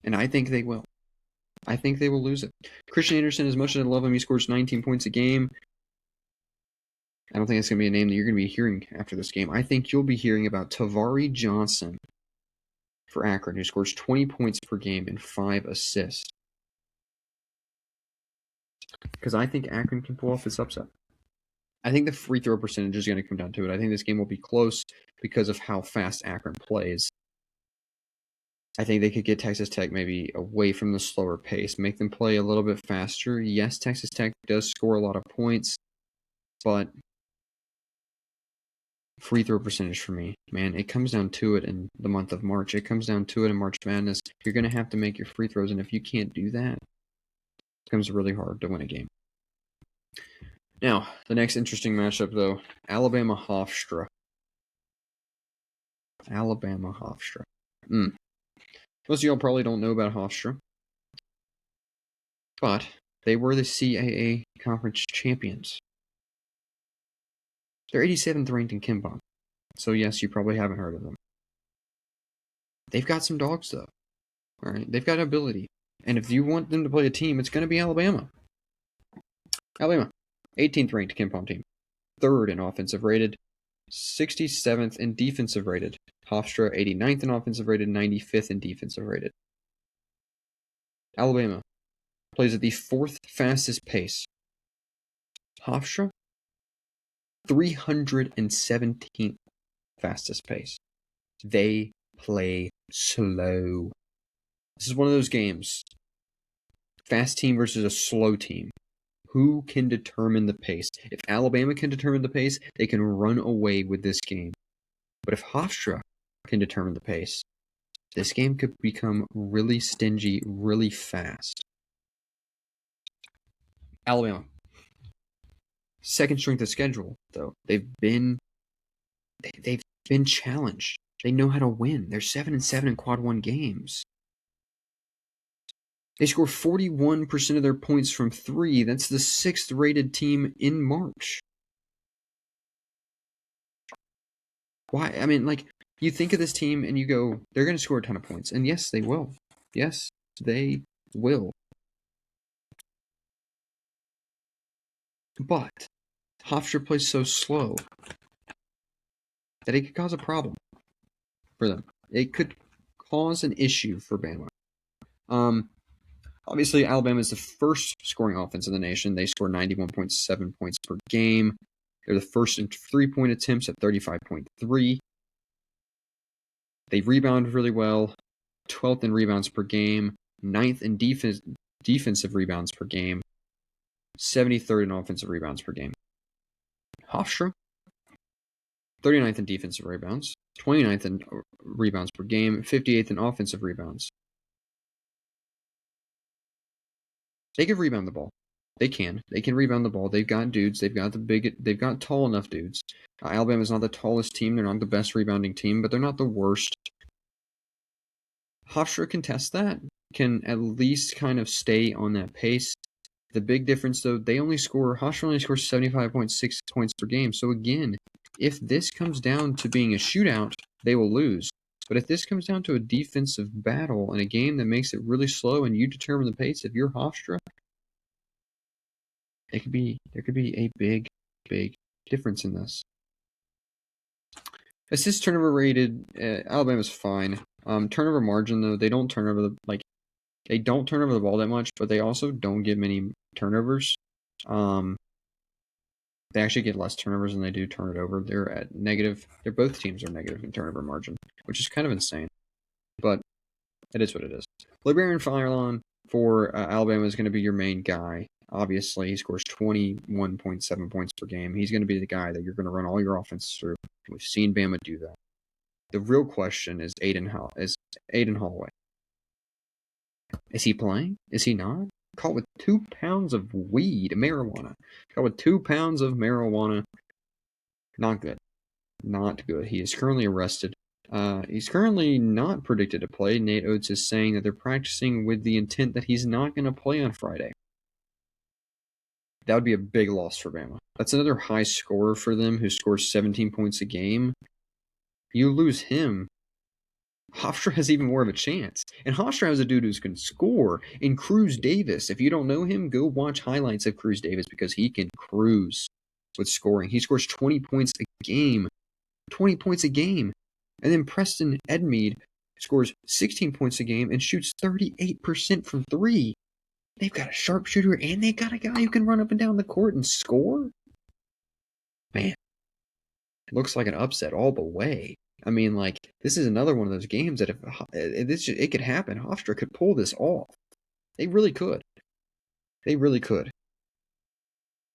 And I think they will. I think they will lose it. Christian Anderson, as much as I love him, he scores 19 points a game. I don't think it's going to be a name that you're going to be hearing after this game. I think you'll be hearing about Tavari Johnson for Akron, who scores 20 points per game and 5 assists. Because I think Akron can pull off this upset. I think the free throw percentage is going to come down to it. I think this game will be close because of how fast Akron plays. I think they could get Texas Tech maybe away from the slower pace, make them play a little bit faster. Yes, Texas Tech does score a lot of points, but free throw percentage for me, man. It comes down to it in the month of March. It comes down to it in March Madness. You're going to have to make your free throws, and if you can't do that, it becomes really hard to win a game. Now, the next interesting matchup, though, Alabama-Hofstra. Alabama-Hofstra. Most of y'all probably don't know about Hofstra, but they were the CAA conference champions. They're 87th ranked in KenPom, so yes, you probably haven't heard of them. They've got some dogs, though. All right, they've got ability, and if you want them to play a team, it's going to be Alabama. Alabama, 18th ranked KenPom team, 3rd in offensive rated, 67th in defensive rated. Hofstra, 89th in offensive rated, 95th in defensive rated. Alabama plays at the 4th fastest pace. Hofstra, 317th fastest pace. They play slow. This is one of those games. Fast team versus a slow team. Who can determine the pace? If Alabama can determine the pace, they can run away with this game. But if Hofstra can determine the pace, this game could become really stingy, really fast. Alabama. Second strength of schedule, though. They've been challenged. They know how to win. They're 7-7 in quad 1 games. They score 41% of their points from 3. That's the 6th rated team in March. Why? I mean, like, you think of this team and you go, they're going to score a ton of points. And yes, they will. Yes, they will. But Hofstra plays so slow that it could cause a problem for them. It could cause an issue for Bama. Obviously, Alabama is the first scoring offense in the nation. They score 91.7 points per game. They're the first in 3-point attempts at 35.3. They rebound really well. 12th in rebounds per game. 9th in defensive rebounds per game. 73rd in offensive rebounds per game. Hofstra, 39th in defensive rebounds. 29th in rebounds per game. 58th in offensive rebounds. They can rebound the ball. They can. They can rebound the ball. They've got dudes. They've got tall enough dudes. Alabama's not the tallest team. They're not the best rebounding team, but they're not the worst. Hofstra can test that. Can at least kind of stay on that pace. The big difference, though, Hofstra only scores 75.6 points per game. So again, if this comes down to being a shootout, they will lose. But if this comes down to a defensive battle in a game that makes it really slow and you determine the pace, if you're Hofstra, there could be a big difference in this. Assist turnover rated, Alabama's fine. Turnover margin, though, they don't turn over the ball that much, but they also don't get many turnovers. They actually get less turnovers than they do turn it over. They're at negative. Both teams are negative in turnover margin, which is kind of insane. But it is what it is. Liberian Firelon for Alabama is going to be your main guy. Obviously, he scores 21.7 points per game. He's going to be the guy that you're going to run all your offense through. We've seen Bama do that. The real question is Aden Holloway. Is he playing? Is he not? Caught with 2 pounds of marijuana. Caught with 2 pounds of marijuana. Not good. Not good. He is currently arrested. He's currently not predicted to play. Nate Oates is saying that they're practicing with the intent that he's not going to play on Friday. That would be a big loss for Bama. That's another high scorer for them who scores 17 points a game. You lose him, Hofstra has even more of a chance. And Hofstra has a dude who can score in Cruz Davis. If you don't know him, go watch highlights of Cruz Davis because he can cruise with scoring. He scores 20 points a game. 20 points a game. And then Preston Edmeade scores 16 points a game and shoots 38% from 3. They've got a sharpshooter and they've got a guy who can run up and down the court and score. Man, it looks like an upset all the way. I mean, like, this is another one of those games that if it could happen, Hofstra could pull this off. They really could. They really could.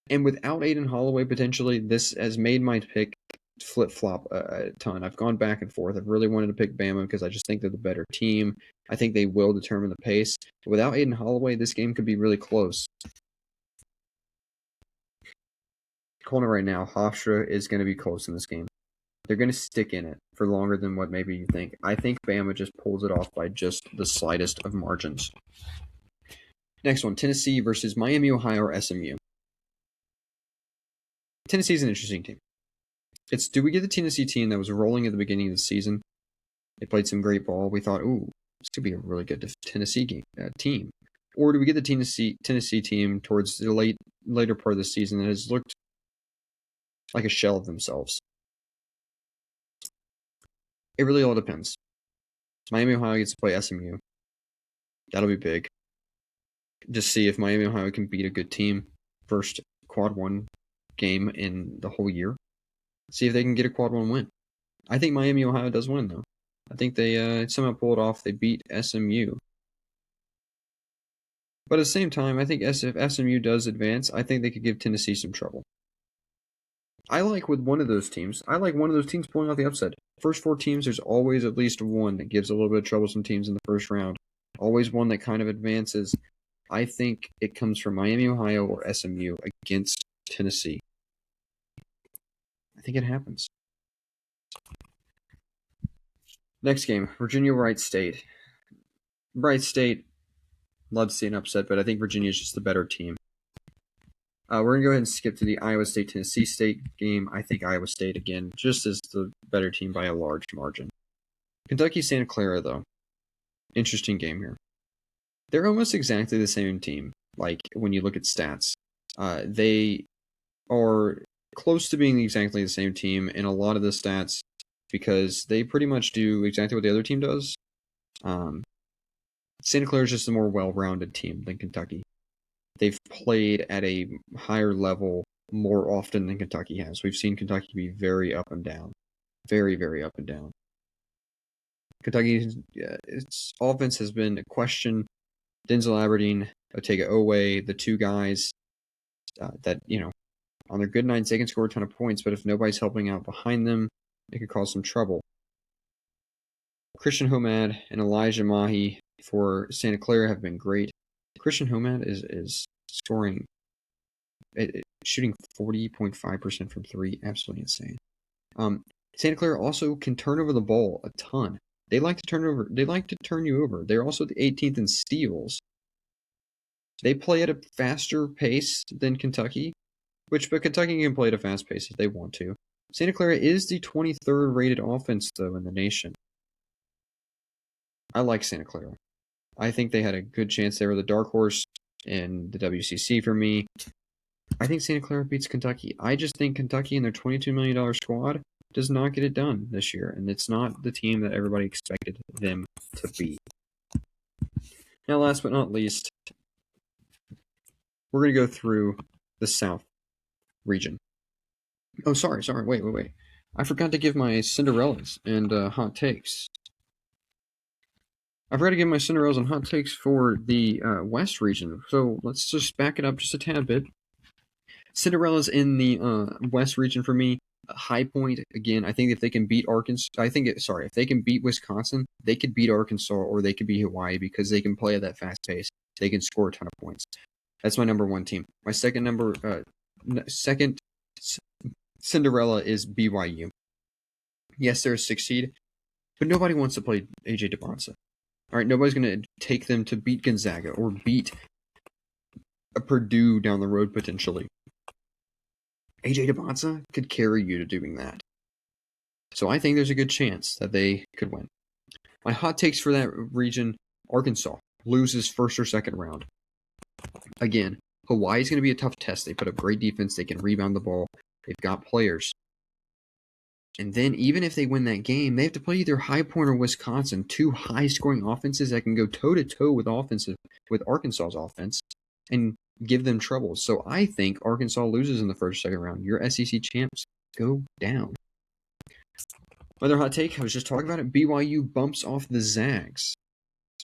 And without Aden Holloway, potentially, this has made my pick flip-flop a ton. I've gone back and forth. I've really wanted to pick Bama because I just think they're the better team. I think they will determine the pace. But without Aiden Holloway, this game could be really close. Calling it right now, Hofstra is going to be close in this game. They're going to stick in it for longer than what maybe you think. I think Bama just pulls it off by just the slightest of margins. Next one, Tennessee versus Miami, Ohio, or SMU. Tennessee's an interesting team. Do we get the Tennessee team that was rolling at the beginning of the season? They played some great ball. We thought, ooh, this could be a really good Tennessee team. Or do we get the Tennessee team towards the later part of the season that has looked like a shell of themselves? It really all depends. Miami, Ohio gets to play SMU. That'll be big. Just see if Miami, Ohio can beat a good team. First quad 1 game in the whole year. See if they can get a quad 1 win. I think Miami, Ohio does win, though. I think they somehow pull it off. They beat SMU. But at the same time, I think if SMU does advance, I think they could give Tennessee some trouble. I like one of those teams pulling off the upset. First 4 teams, there's always at least one that gives a little bit of troublesome teams in the first round. Always one that kind of advances. I think it comes from Miami, Ohio, or SMU against Tennessee. I think it happens. Next game, Virginia, Wright State. Wright State, love to see an upset, but I think Virginia is just the better team. We're going to go ahead and skip to the Iowa State-Tennessee State game. I think Iowa State, again, just is the better team by a large margin. Kentucky-Santa Clara, though. Interesting game here. They're almost exactly the same team, like when you look at stats. They are close to being exactly the same team in a lot of the stats because they pretty much do exactly what the other team does. Santa Clara is just a more well-rounded team than Kentucky. They've played at a higher level more often than Kentucky has. We've seen Kentucky be very up and down. Very, very up and down. Kentucky, its offense has been a question. Denzel Aberdeen, Otega Owe, the 2 guys that, on their good nights, they can score a ton of points, but if nobody's helping out behind them, it could cause some trouble. Christian Homad and Elijah Mahi for Santa Clara have been great. Christian Homad is scoring, shooting 40.5% from 3, absolutely insane. Santa Clara also can turn over the ball a ton. They like to turn you over. They're also the 18th in steals. They play at a faster pace than Kentucky, but Kentucky can play at a fast pace if they want to. Santa Clara is the 23rd rated offense, though, in the nation. I like Santa Clara. I think they had a good chance. They were the dark horse in the WCC for me. I think Santa Clara beats Kentucky. I just think Kentucky and their $22 million squad does not get it done this year, and it's not the team that everybody expected them to be. Now, last but not least, we're going to go through the South region. Oh, sorry. Wait. I forgot to give my Cinderellas and hot takes. I forgot to give my Cinderellas and hot takes for the West region, so let's just back it up just a tad bit. Cinderellas in the West region for me. High Point, again, I think if they can beat if they can beat Wisconsin, they could beat Arkansas or they could beat Hawaii because they can play at that fast pace. They can score a ton of points. That's my number 1 team. My second Cinderella is BYU. Yes, they're a 6 seed, but nobody wants to play AJ DeBonsa. All right, nobody's going to take them to beat Gonzaga or beat a Purdue down the road potentially. AJ DeBonsa could carry you to doing that. So I think there's a good chance that they could win. My hot takes for that region, Arkansas loses first or second round. Again, Hawaii's going to be a tough test. They put up great defense. They can rebound the ball. They've got players. And then even if they win that game, they have to play either High Point or Wisconsin, 2 high-scoring offenses that can go toe-to-toe with Arkansas's offense and give them trouble. So I think Arkansas loses in the first, second round. Your SEC champs go down. Another hot take, I was just talking about it, BYU bumps off the Zags.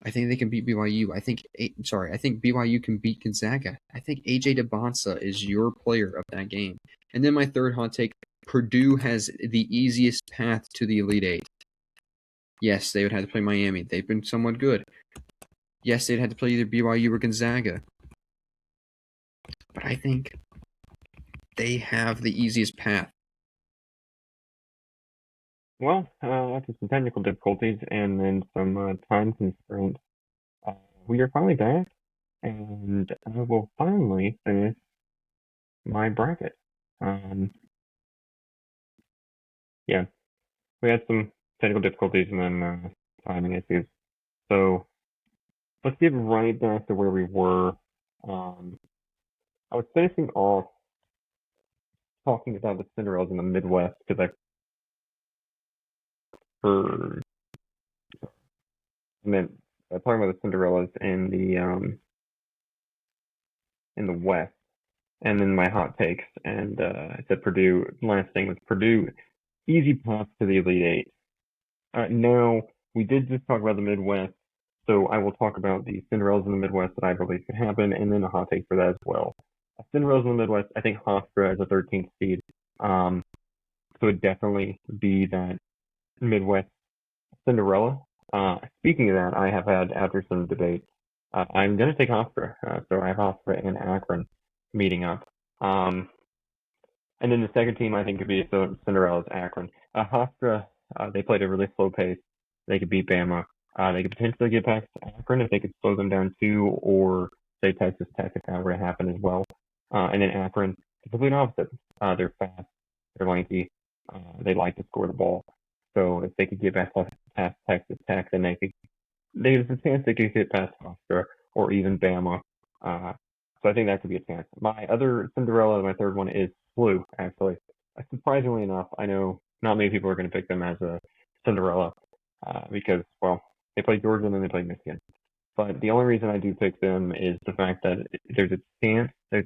I think they can beat BYU. I think BYU can beat Gonzaga. I think AJ DeBonsa is your player of that game. And then my third hot take, Purdue has the easiest path to the Elite Eight. Yes, they would have to play Miami. They've been somewhat good. Yes, they'd have to play either BYU or Gonzaga. But I think they have the easiest path. Well, after some technical difficulties and then some time constraints, we are finally back, and I will finally finish my bracket. Yeah, we had some technical difficulties and then timing issues. So let's get right back to where we were. I was finishing off talking about the Cinderellas in the Midwest because I meant talking about the Cinderellas in the West, and then my hot takes. And I said Purdue. Last thing was Purdue, easy path to the Elite Eight. Now we did just talk about the Midwest, so I will talk about the Cinderellas in the Midwest that I believe could happen, and then a hot take for that as well. Cinderellas in the Midwest, I think Hofstra as a 13th seed, so it'd definitely be that Midwest Cinderella. Speaking of that, I have had after some debate. I'm going to take Hofstra, so I have Hofstra and Akron meeting up. And then the second team I think could be Cinderella's Akron. Hofstra, they played a really slow pace. They could beat Bama. They could potentially get past Akron if they could slow them down too, or say Texas Tech if that were to happen as well. And then Akron, the complete opposite. They're fast, they're lengthy, they like to score the ball. So if they could get past Texas Tech, then there's a chance they could get past Hofstra or even Bama. So I think that could be a chance. My other Cinderella, my third one is SLU, actually. Surprisingly enough, I know not many people are going to pick them as a Cinderella because, well, they play Georgia and then they play Michigan. But the only reason I do pick them is the fact that there's a chance, there's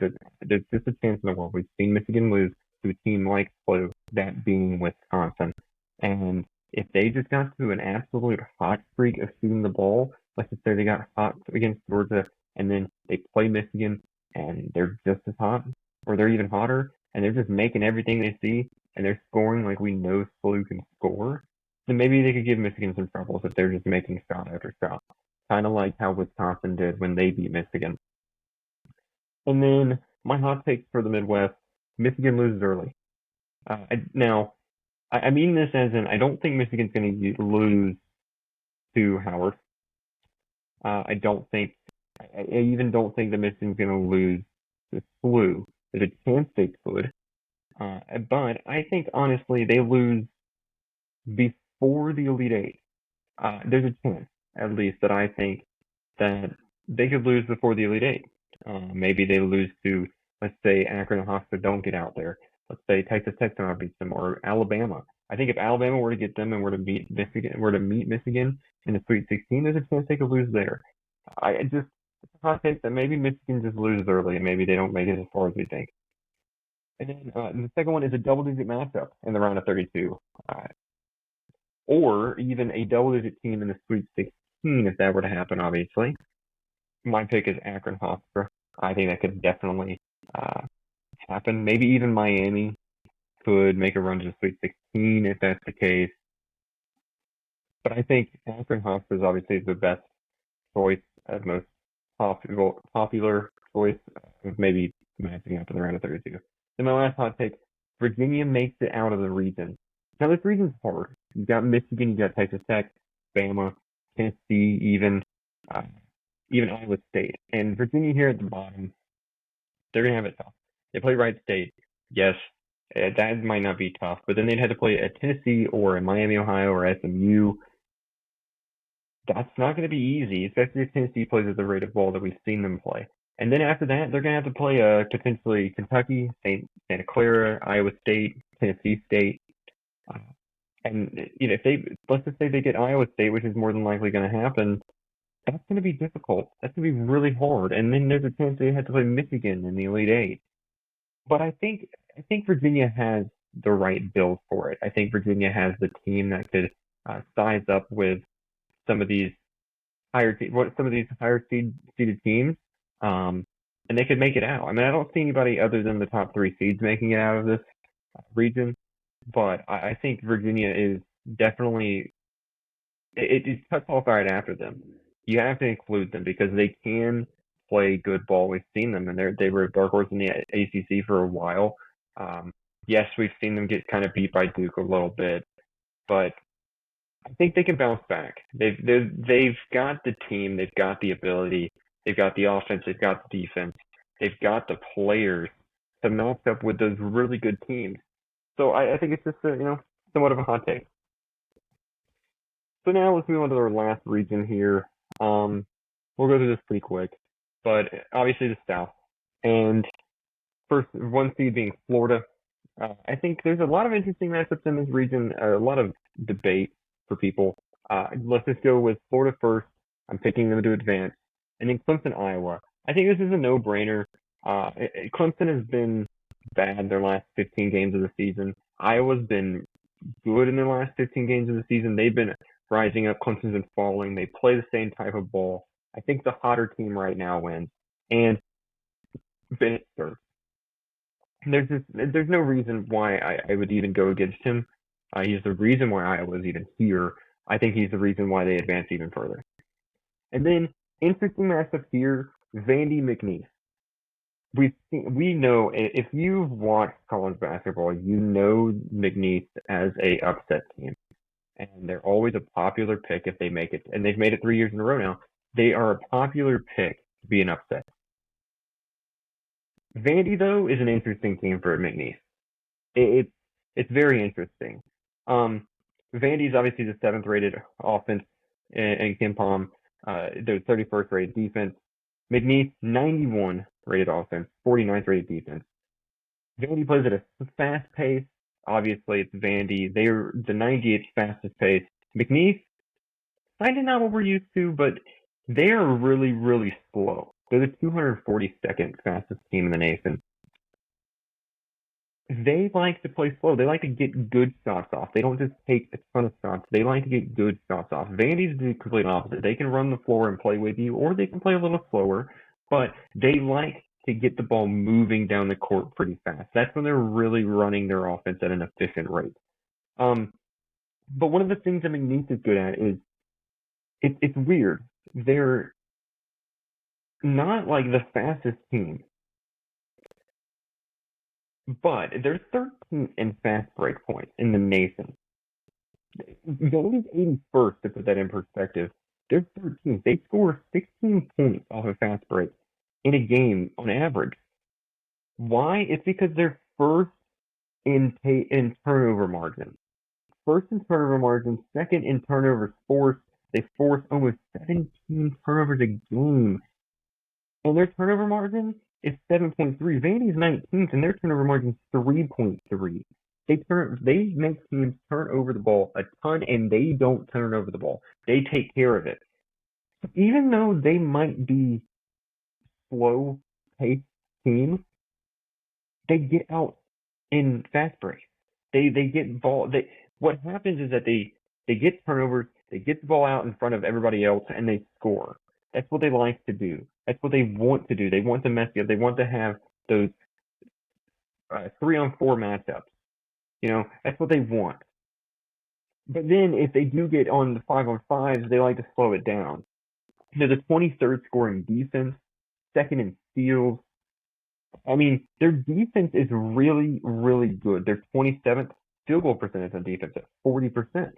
just a chance in the world. We've seen Michigan lose to a team like SLU, that being Wisconsin. And if they just got to an absolute hot streak of shooting the ball, let's just say they got hot against Georgia and then they play Michigan and they're just as hot, or they're even hotter, and they're just making everything they see and they're scoring like we know SLU can score, then maybe they could give Michigan some troubles if they're just making shot after shot. Kind of like how Wisconsin did when they beat Michigan. And then my hot takes for the Midwest, Michigan loses early. Now, I mean this as in I don't think Michigan's going to lose to Howard. I even don't think that Michigan's going to lose to SLU. There's a chance they could. But I think, honestly, they lose before the Elite Eight. There's a chance, at least, that I think that they could lose before the Elite Eight. Maybe they lose to, let's say, Akron and Hofstra don't get out there. Let's say Texas Tech don't beat them, or Alabama. I think if Alabama were to get them and were to meet Michigan in the Sweet 16, there's a chance they could lose there. It's a hot take that maybe Michigan just loses early and maybe they don't make it as far as we think. And then the second one is a double-digit matchup in the round of 32, or even a double-digit team in the Sweet 16 if that were to happen. Obviously, my pick is Akron Hofstra. I think that could definitely happen. Maybe even Miami could make a run to the Sweet 16 if that's the case. But I think Akron Hofstra is obviously the best choice, most popular choice, maybe matching up in the round of 32. Then my last hot take, Virginia makes it out of the region. Now this region's hard. You got Michigan, you got Texas Tech, Bama, Tennessee, even Iowa State. And Virginia here at the bottom, they're going to have it tough. They play Wright State. Yes, that might not be tough, but then they'd have to play at Tennessee or in Miami, Ohio, or SMU. That's not going to be easy, especially if Tennessee plays at the rate of ball that we've seen them play. And then after that, they're going to have to play potentially Kentucky, Santa Clara, Iowa State, Tennessee State. And let's just say they get Iowa State, which is more than likely going to happen. That's going to be difficult. That's going to be really hard. And then there's a chance they have to play Michigan in the Elite Eight. But I think Virginia has the right build for it. I think Virginia has the team that could size up with some of these higher seeded teams, and they could make it out. I mean, I don't see anybody other than the top three seeds making it out of this region. but I think Virginia is definitely it cuts off right after them. You have to include them because they can play good ball. We've seen them, and they were a dark horse in the ACC for a while. Um, yes, we've seen them get kind of beat by Duke a little bit, but I think they can bounce back. They've got the team, they've got the ability, they've got the offense, they've got the defense, they've got the players to match up with those really good teams. So I think it's just somewhat of a hot take. So now let's move on to our last region here. We'll go through this pretty quick, but obviously the South. And first, one seed being Florida. I think there's a lot of interesting matchups in this region, a lot of debate for people. Let's just go with Florida first. I'm picking them to advance. And then Clemson, Iowa. I think this is a no-brainer. Clemson has been bad their last 15 games of the season. Iowa's been good in their last 15 games of the season. They've been rising up. Clemson's been falling. They play the same type of ball. I think the hotter team right now wins. And Bennett third. There's no reason why I would even go against him. He's the reason why Iowa's even here. I think he's the reason why they advance even further. And then interesting matchup here, Vandy McNeese. We know if you've watched college basketball, you know McNeese as a upset team, and they're always a popular pick if they make it, and they've made it 3 years in a row now. They are a popular pick to be an upset. Vandy though is an interesting team for McNeese. It's very interesting. Vandy's obviously the 7th rated offense in KenPom. Their 31st rated defense. McNeese 91 rated offense, 49th rated defense. Vandy plays at a fast pace. Obviously, it's Vandy. They're the 98th fastest pace. McNeese, kind of not what we're used to, but they are really, really slow. They're the 242nd fastest team in the nation. They like to play slow. They like to get good shots off. They don't just take a ton of shots. They like to get good shots off. Vandy's the complete opposite. They can run the floor and play with you, or they can play a little slower, but they like to get the ball moving down the court pretty fast. That's when they're really running their offense at an efficient rate. But one of the things that McNeese is good at is it's weird. They're not like the fastest team, but they're 13th in fast break points in the nation. Vandy's 81st, to put that in perspective. They're 13th. They score 16 points off a fast break in a game on average. Why? It's because they're first in turnover margin. First in turnover margin, second in turnovers forced. They force almost 17 turnovers a game. And their turnover margin is 7.3. Vandy's 19th, and their turnover margin is 3.3. They make teams turn over the ball a ton, and they don't turn over the ball. They take care of it. Even though they might be slow paced teams, they get out in fast breaks. They get ball. What happens is that they get turnovers, they get the ball out in front of everybody else, and they score. That's what they like to do. That's what they want to do. They want to mess you up. They want to have those 3-on-4 matchups. That's what they want. But then if they do get on the 5-on-5s, they like to slow it down. They're the 23rd scoring defense, second in steals. I mean, their defense is really, really good. They're 27th field goal percentage on defense at 40%.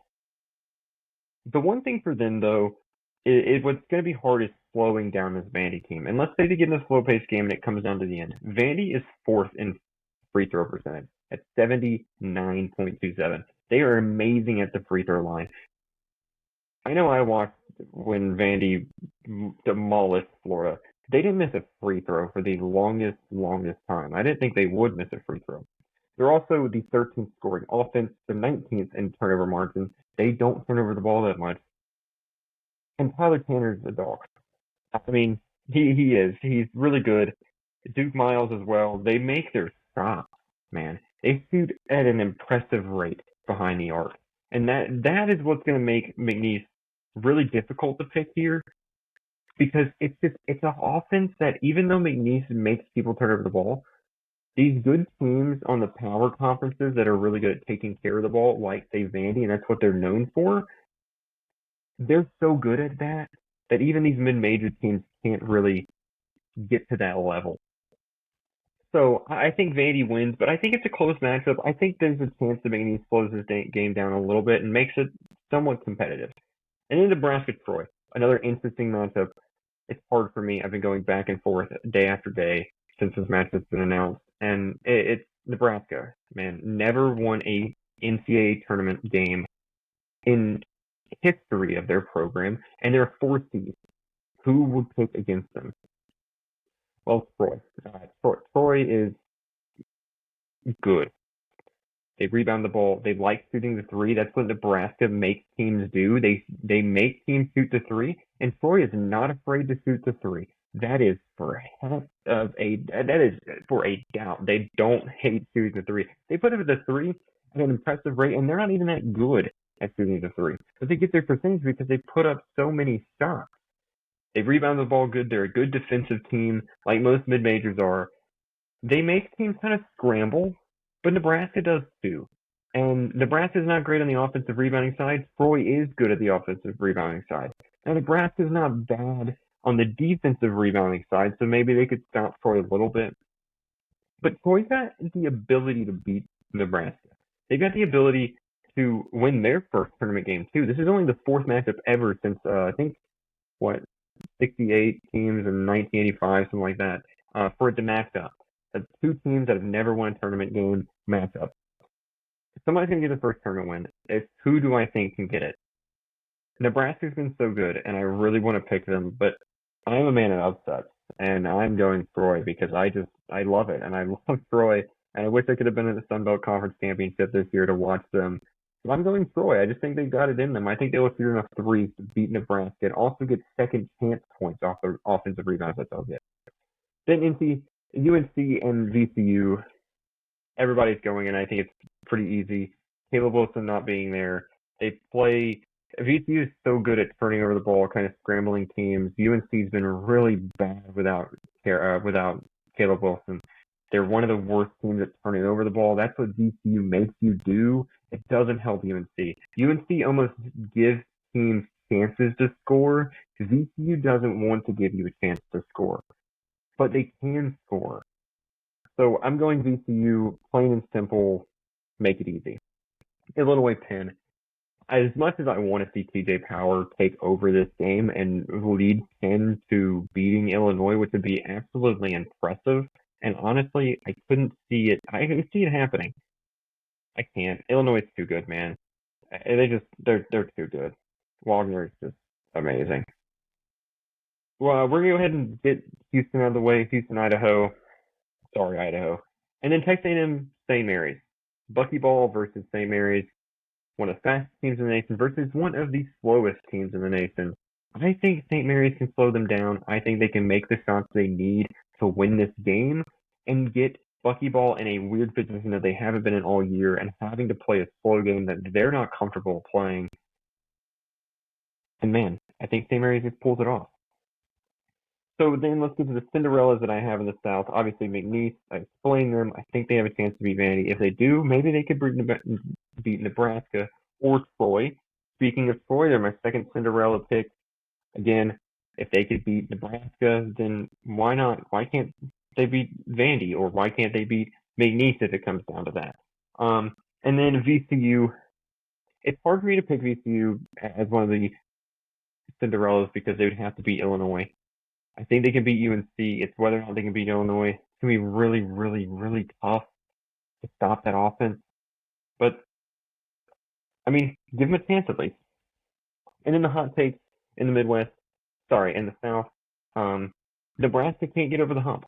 The one thing for them, though, is what's going to be hard is slowing down this Vandy team. And let's say they get in a slow-paced game and it comes down to the end. Vandy is 4th in free throw percentage at 79.27. They are amazing at the free throw line. I know I watched when Vandy demolished Florida. They didn't miss a free throw for the longest time. I didn't think they would miss a free throw. They're also the 13th scoring offense, the 19th in turnover margin. They don't turn over the ball that much. And Tyler Tanner's a dog. I mean, he is. He's really good. Duke Miles as well. They make their shots, man. They shoot at an impressive rate behind the arc. And that is what's going to make McNeese really difficult to pick here, because it's an offense that, even though McNeese makes people turn over the ball, these good teams on the power conferences that are really good at taking care of the ball, like say Vandy, and that's what they're known for, they're so good at that that even these mid-major teams can't really get to that level. So I think Vandy wins, but I think it's a close matchup. I think there's a chance that McNeese slows this game down a little bit and makes it somewhat competitive. And then Nebraska Troy, another interesting matchup. It's hard for me. I've been going back and forth day after day since this match has been announced, and it's Nebraska. Man, never won a NCAA tournament game in history of their program, and they're 4 seeds. Who would pick against them? Well, Troy. Troy is good. They rebound the ball. They like shooting the three. That's what Nebraska makes teams do. They make teams shoot the three, and Troy is not afraid to shoot the three. That is for a doubt. They don't hate shooting the three. They put up the three at an impressive rate, and they're not even that good at shooting the three. But they get their percentage because they put up so many shots. They rebound the ball good. They're a good defensive team, like most mid majors are. They make teams kind of scramble, but Nebraska does too. And Nebraska is not great on the offensive rebounding side. Troy is good at the offensive rebounding side. Now Nebraska is not bad on the defensive rebounding side, so maybe they could stop Troy a little bit. But Troy's got the ability to beat Nebraska. They've got the ability to win their first tournament game too. This is only the 4th matchup ever since I think 68 teams in 1985, something like that, for it to match up. That's 2 teams that have never won a tournament game match up. Somebody's going to get the first tournament win. It's who do I think can get it? Nebraska's been so good, and I really want to pick them, but I'm a man of upsets, and I'm going Troy because I love it, and I love Troy, and I wish I could have been at the Sun Belt Conference Championship this year to watch them. But I'm going Troy. I just think they've got it in them. I think they'll shoot enough threes to beat Nebraska and also get second chance points off the offensive rebounds that they'll get. Then UNC and VCU, everybody's going, and I think it's pretty easy. Caleb Wilson not being there. VCU is so good at turning over the ball, kind of scrambling teams. UNC's been really bad without Caleb Wilson. They're one of the worst teams at turning over the ball. That's what VCU makes you do. It doesn't help UNC. UNC almost gives teams chances to score. VCU doesn't want to give you a chance to score, but they can score. So I'm going VCU, plain and simple, make it easy. Illinois Penn. As much as I want to see TJ Power take over this game and lead Penn to beating Illinois, which would be absolutely impressive, and honestly, I couldn't see it. I can see it happening. I can't. Illinois is too good, man. They're too good. Wagner is just amazing. Well, we're gonna go ahead and get Houston out of the way. Houston, Idaho. Sorry, Idaho. And then Texas A&M, St. Mary's. Buckyball versus St. Mary's. One of the fastest teams in the nation versus one of the slowest teams in the nation. I think St. Mary's can slow them down. I think they can make the shots they need to win this game and get Buckyball in a weird position that they haven't been in all year and having to play a slow game that they're not comfortable playing. And man, I think St. Mary's just pulls it off. So then let's get to the Cinderellas that I have in the South. Obviously, McNeese, I explained them. I think they have a chance to beat Vandy. If they do, maybe they could beat Nebraska or Troy. Speaking of Troy, they're my second Cinderella pick. Again, if they could beat Nebraska, then why not? Why can't they beat Vandy, or why can't they beat McNeese if it comes down to that? And then VCU. It's hard for me to pick VCU as one of the Cinderellas because they would have to beat Illinois. I think they can beat UNC. It's whether or not they can beat Illinois. It's going to be really, really, really tough to stop that offense. But, I mean, give them a chance at least. And in the hot takes in the Midwest, in the South, Nebraska can't get over the hump.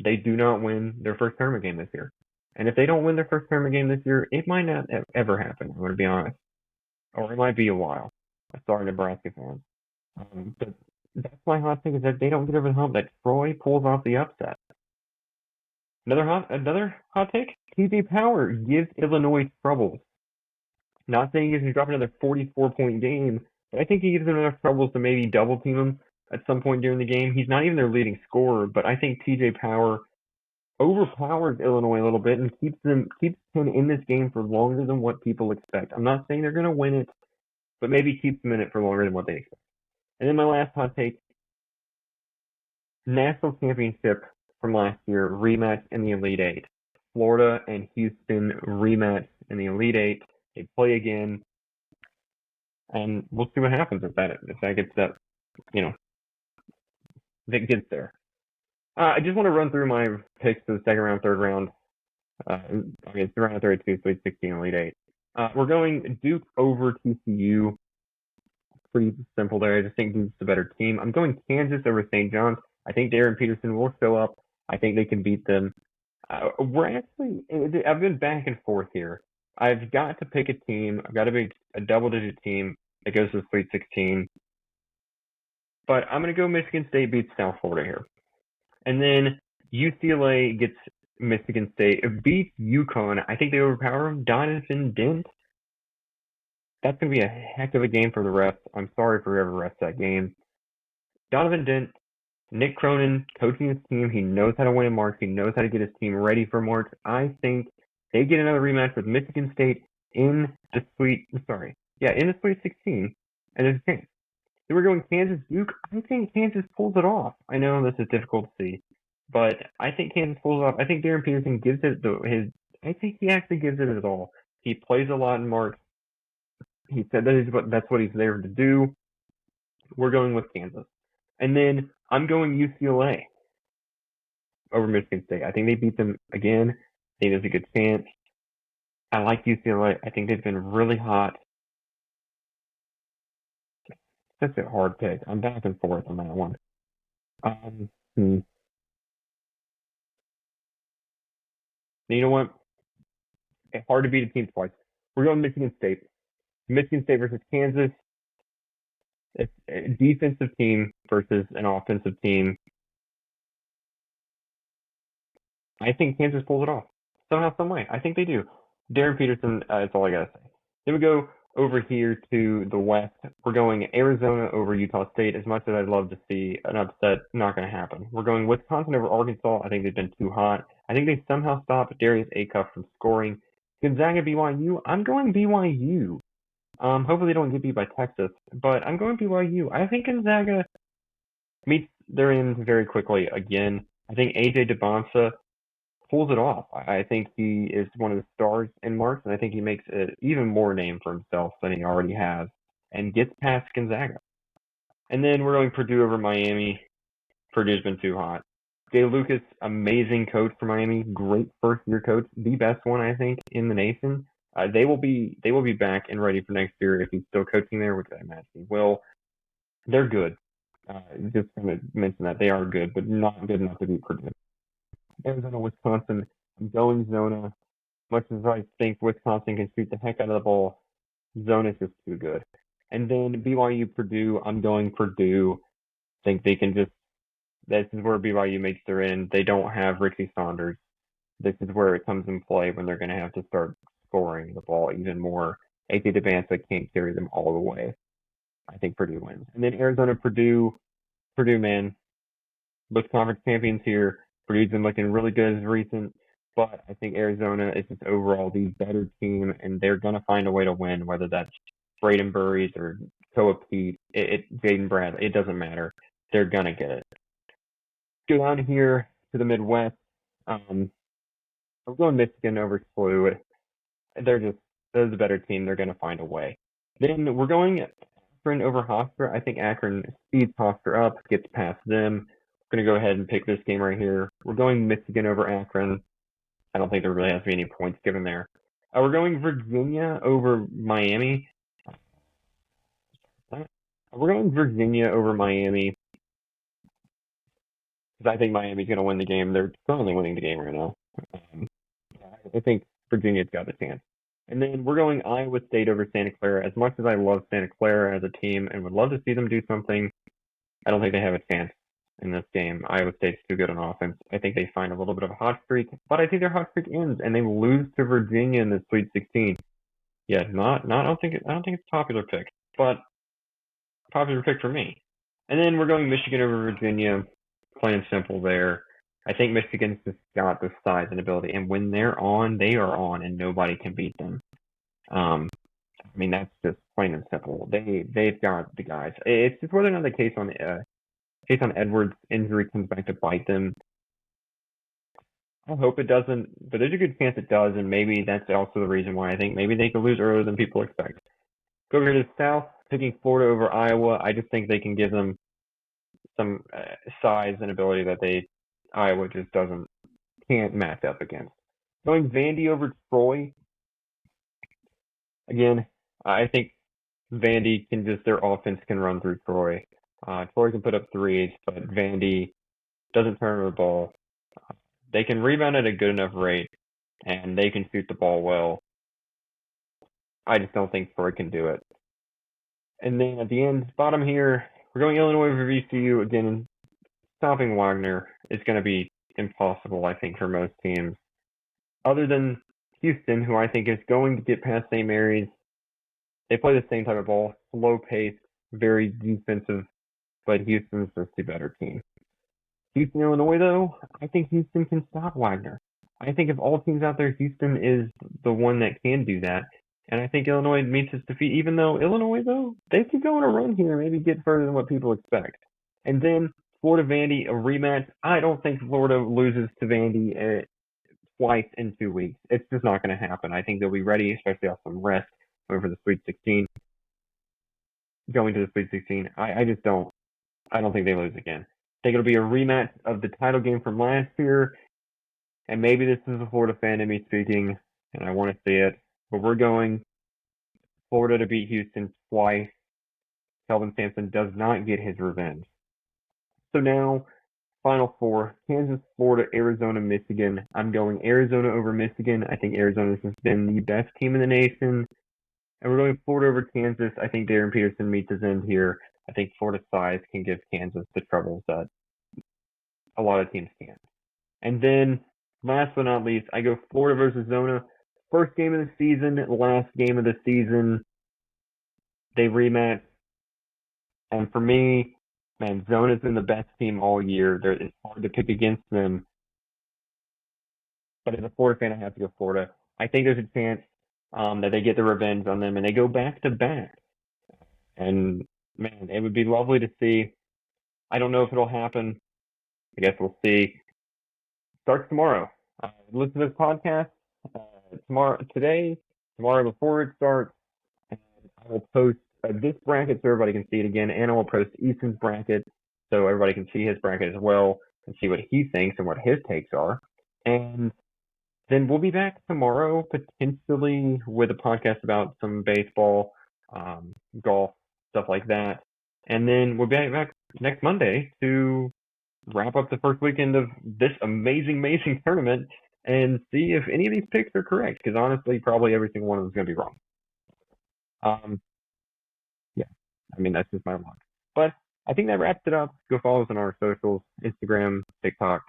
They do not win their first tournament game this year. And if they don't win their first tournament game this year, it might not ever happen, I'm going to be honest. Or it might be a while. Sorry, Nebraska fans. But that's my hot take, is that they don't get over the hump, that Troy pulls off the upset. Another hot take? TJ Power gives Illinois troubles. Not saying he's going to drop another 44-point game, but I think he gives them enough troubles to maybe double team him at some point during the game. He's not even their leading scorer, but I think TJ Power overpowers Illinois a little bit and keeps Penn in this game for longer than what people expect. I'm not saying they're going to win it, but maybe keeps them in it for longer than what they expect. And then my last hot take: national championship from last year rematch in the Elite Eight. Florida and Houston rematch in the Elite Eight. They play again, and we'll see what happens if that gets that, you know, if it gets there. I just want to run through my picks for the second round, third round. It's the round of 32, Sweet 16, Elite Eight. We're going Duke over TCU. Pretty simple there. I just think Duke's the better team. I'm going Kansas over St. John's. I think Darren Peterson will show up. I think they can beat them. I've been back and forth here. I've got to pick a team. I've got to pick a double-digit team that goes to the Sweet 16. But I'm going to go Michigan State beats South Florida here. And then UCLA gets Michigan State, beats UConn. I think they overpower them. Donovan Dent. That's going to be a heck of a game for the refs. I'm sorry for whoever refs that game. Donovan Dent, Nick Cronin coaching his team. He knows how to win in March. He knows how to get his team ready for March. I think they get another rematch with Michigan State in the Sweet 16, and there's a chance. So we're going Kansas Duke. I think Kansas pulls it off. I know this is difficult to see, but I think Kansas pulls it off. I think Darren Peterson gives it I think he actually gives it his all. He plays a lot in March. He said that's what he's there to do. We're going with Kansas. And then I'm going UCLA over Michigan State. I think they beat them again. I think there's a good chance. I like UCLA. I think they've been really hot. That's a hard pick. I'm back and forth on that one. You know what? It's hard to beat a team twice. We're going Michigan State. Michigan State versus Kansas. It's a defensive team versus an offensive team. I think Kansas pulls it off somehow, some way. I think they do. Darren Peterson, that's all I gotta say. Then we go over here to the West. We're going Arizona over Utah State. As much as I'd love to see an upset, not going to happen. We're going Wisconsin over Arkansas. I think they've been too hot. I think they somehow stopped Darius Acuff from scoring. Gonzaga BYU. I'm going BYU. Hopefully they don't get beat by Texas, but I'm going BYU. I think Gonzaga meets their ends very quickly again. I think AJ DeBonsa pulls it off. I think he is one of the stars in March, and I think he makes an even more name for himself than he already has and gets past Gonzaga. And then we're going Purdue over Miami. Purdue's been too hot. Jay Lucas, amazing coach for Miami, great first-year coach, the best one I think in the nation. They will be back and ready for next year if he's still coaching there, which I imagine he will. They're good. Just going to mention that they are good, but not good enough to beat Purdue. Arizona, Wisconsin. I'm going Zona. Much as I think Wisconsin can shoot the heck out of the ball, Zona's just too good. And then BYU, Purdue. I'm going Purdue. I think they can just. This is where BYU makes their end. They don't have Richie Saunders. This is where it comes in play when they're going to have to start scoring the ball even more. AJ DeBansa can't carry them all the way. I think Purdue wins. And then Arizona, Purdue, man. Both conference champions here. Purdue's been looking really good as recent, but I think Arizona is just overall the better team, and they're going to find a way to win, whether that's Braden Burries or Koa Pete, Jaden Bradley. It doesn't matter. They're going to get it. Go down here to the Midwest. I'm going Michigan over SLU. They're the better team. They're going to find a way. Then we're going Akron over Hofstra. I think Akron speeds Hofstra up, gets past them. We're going to go ahead and pick this game right here. We're going Michigan over Akron. I don't think there really has to be any points given there. We're going Virginia over Miami. We're going Virginia over Miami because I think Miami's going to win the game. They're currently winning the game right now. I think Virginia's got a chance. And then we're going Iowa State over Santa Clara. As much as I love Santa Clara as a team and would love to see them do something, I don't think they have a chance in this game. Iowa State's too good on offense. I think they find a little bit of a hot streak, but I think their hot streak ends and they lose to Virginia in the Sweet 16. Yeah, I don't think it's a popular pick, but popular pick for me. And then we're going Michigan over Virginia, plain and simple there. I think Michigan's just got the size and ability, and when they're on, they are on, and nobody can beat them. I mean, that's just plain and simple. They've got the guys. It's just whether or not the case on Edwards' injury comes back to bite them. I hope it doesn't, but there's a good chance it does, and maybe that's also the reason why I think maybe they could lose earlier than people expect. Go over to the South, picking Florida over Iowa. I just think they can give them some size and ability that Iowa just can't match up against. Going Vandy over Troy. Again, I think Vandy their offense can run through Troy. Troy can put up threes, but Vandy doesn't turn over the ball. They can rebound at a good enough rate, and they can shoot the ball well. I just don't think Troy can do it. And then at the end, bottom here, we're going Illinois over VCU. Again, stopping Wagner is going to be impossible, I think, for most teams. Other than Houston, who I think is going to get past St. Mary's. They play the same type of ball, slow pace, very defensive, but Houston's just the better team. Houston, Illinois, though, I think Houston can stop Wagner. I think of all teams out there, Houston is the one that can do that. And I think Illinois meets its defeat, even though Illinois, though, they could go on a run here and maybe get further than what people expect. And then Florida, Vandy, a rematch. I don't think Florida loses to Vandy twice in 2 weeks. It's just not going to happen. I think they'll be ready, especially off some rest, going for the Sweet 16. Going to the Sweet 16. I just don't. I don't think they lose again. I think it'll be a rematch of the title game from last year. And maybe this is a Florida fan in me speaking, and I want to see it. But we're going Florida to beat Houston twice. Kelvin Sampson does not get his revenge. So now, Final Four, Kansas, Florida, Arizona, Michigan. I'm going Arizona over Michigan. I think Arizona's has been the best team in the nation. And we're going Florida over Kansas. I think Darren Peterson meets his end here. I think Florida's size can give Kansas the troubles that a lot of teams can't. And then, last but not least, I go Florida versus Zona. First game of the season, last game of the season. They rematch. And for me, man, Zona's been the best team all year. It's hard to pick against them. But as a Florida fan, I have to go Florida. I think there's a chance that they get the revenge on them and they go back to back. And man, it would be lovely to see. I don't know if it'll happen. I guess we'll see. Starts tomorrow. Listen to this podcast tomorrow before it starts. And I will post this bracket so everybody can see it again, and I will post Easton's bracket so everybody can see his bracket as well and see what he thinks and what his takes are. And then we'll be back tomorrow, potentially with a podcast about some baseball, golf, stuff like that. And then we'll be back next Monday to wrap up the first weekend of this amazing tournament and see if any of these picks are correct. Because honestly, probably every single one of them is going to be wrong. Yeah, I mean, that's just my luck. But I think that wraps it up. Go follow us on our socials, Instagram, TikTok,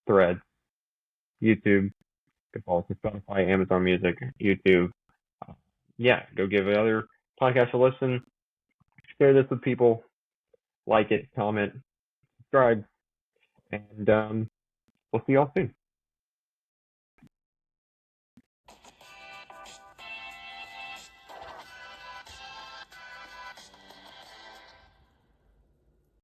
Threads, YouTube. Go follow us on Spotify, Amazon Music, YouTube. Yeah, go give other podcasts a listen. Share this with people. Like it, comment, subscribe. And we'll see y'all soon.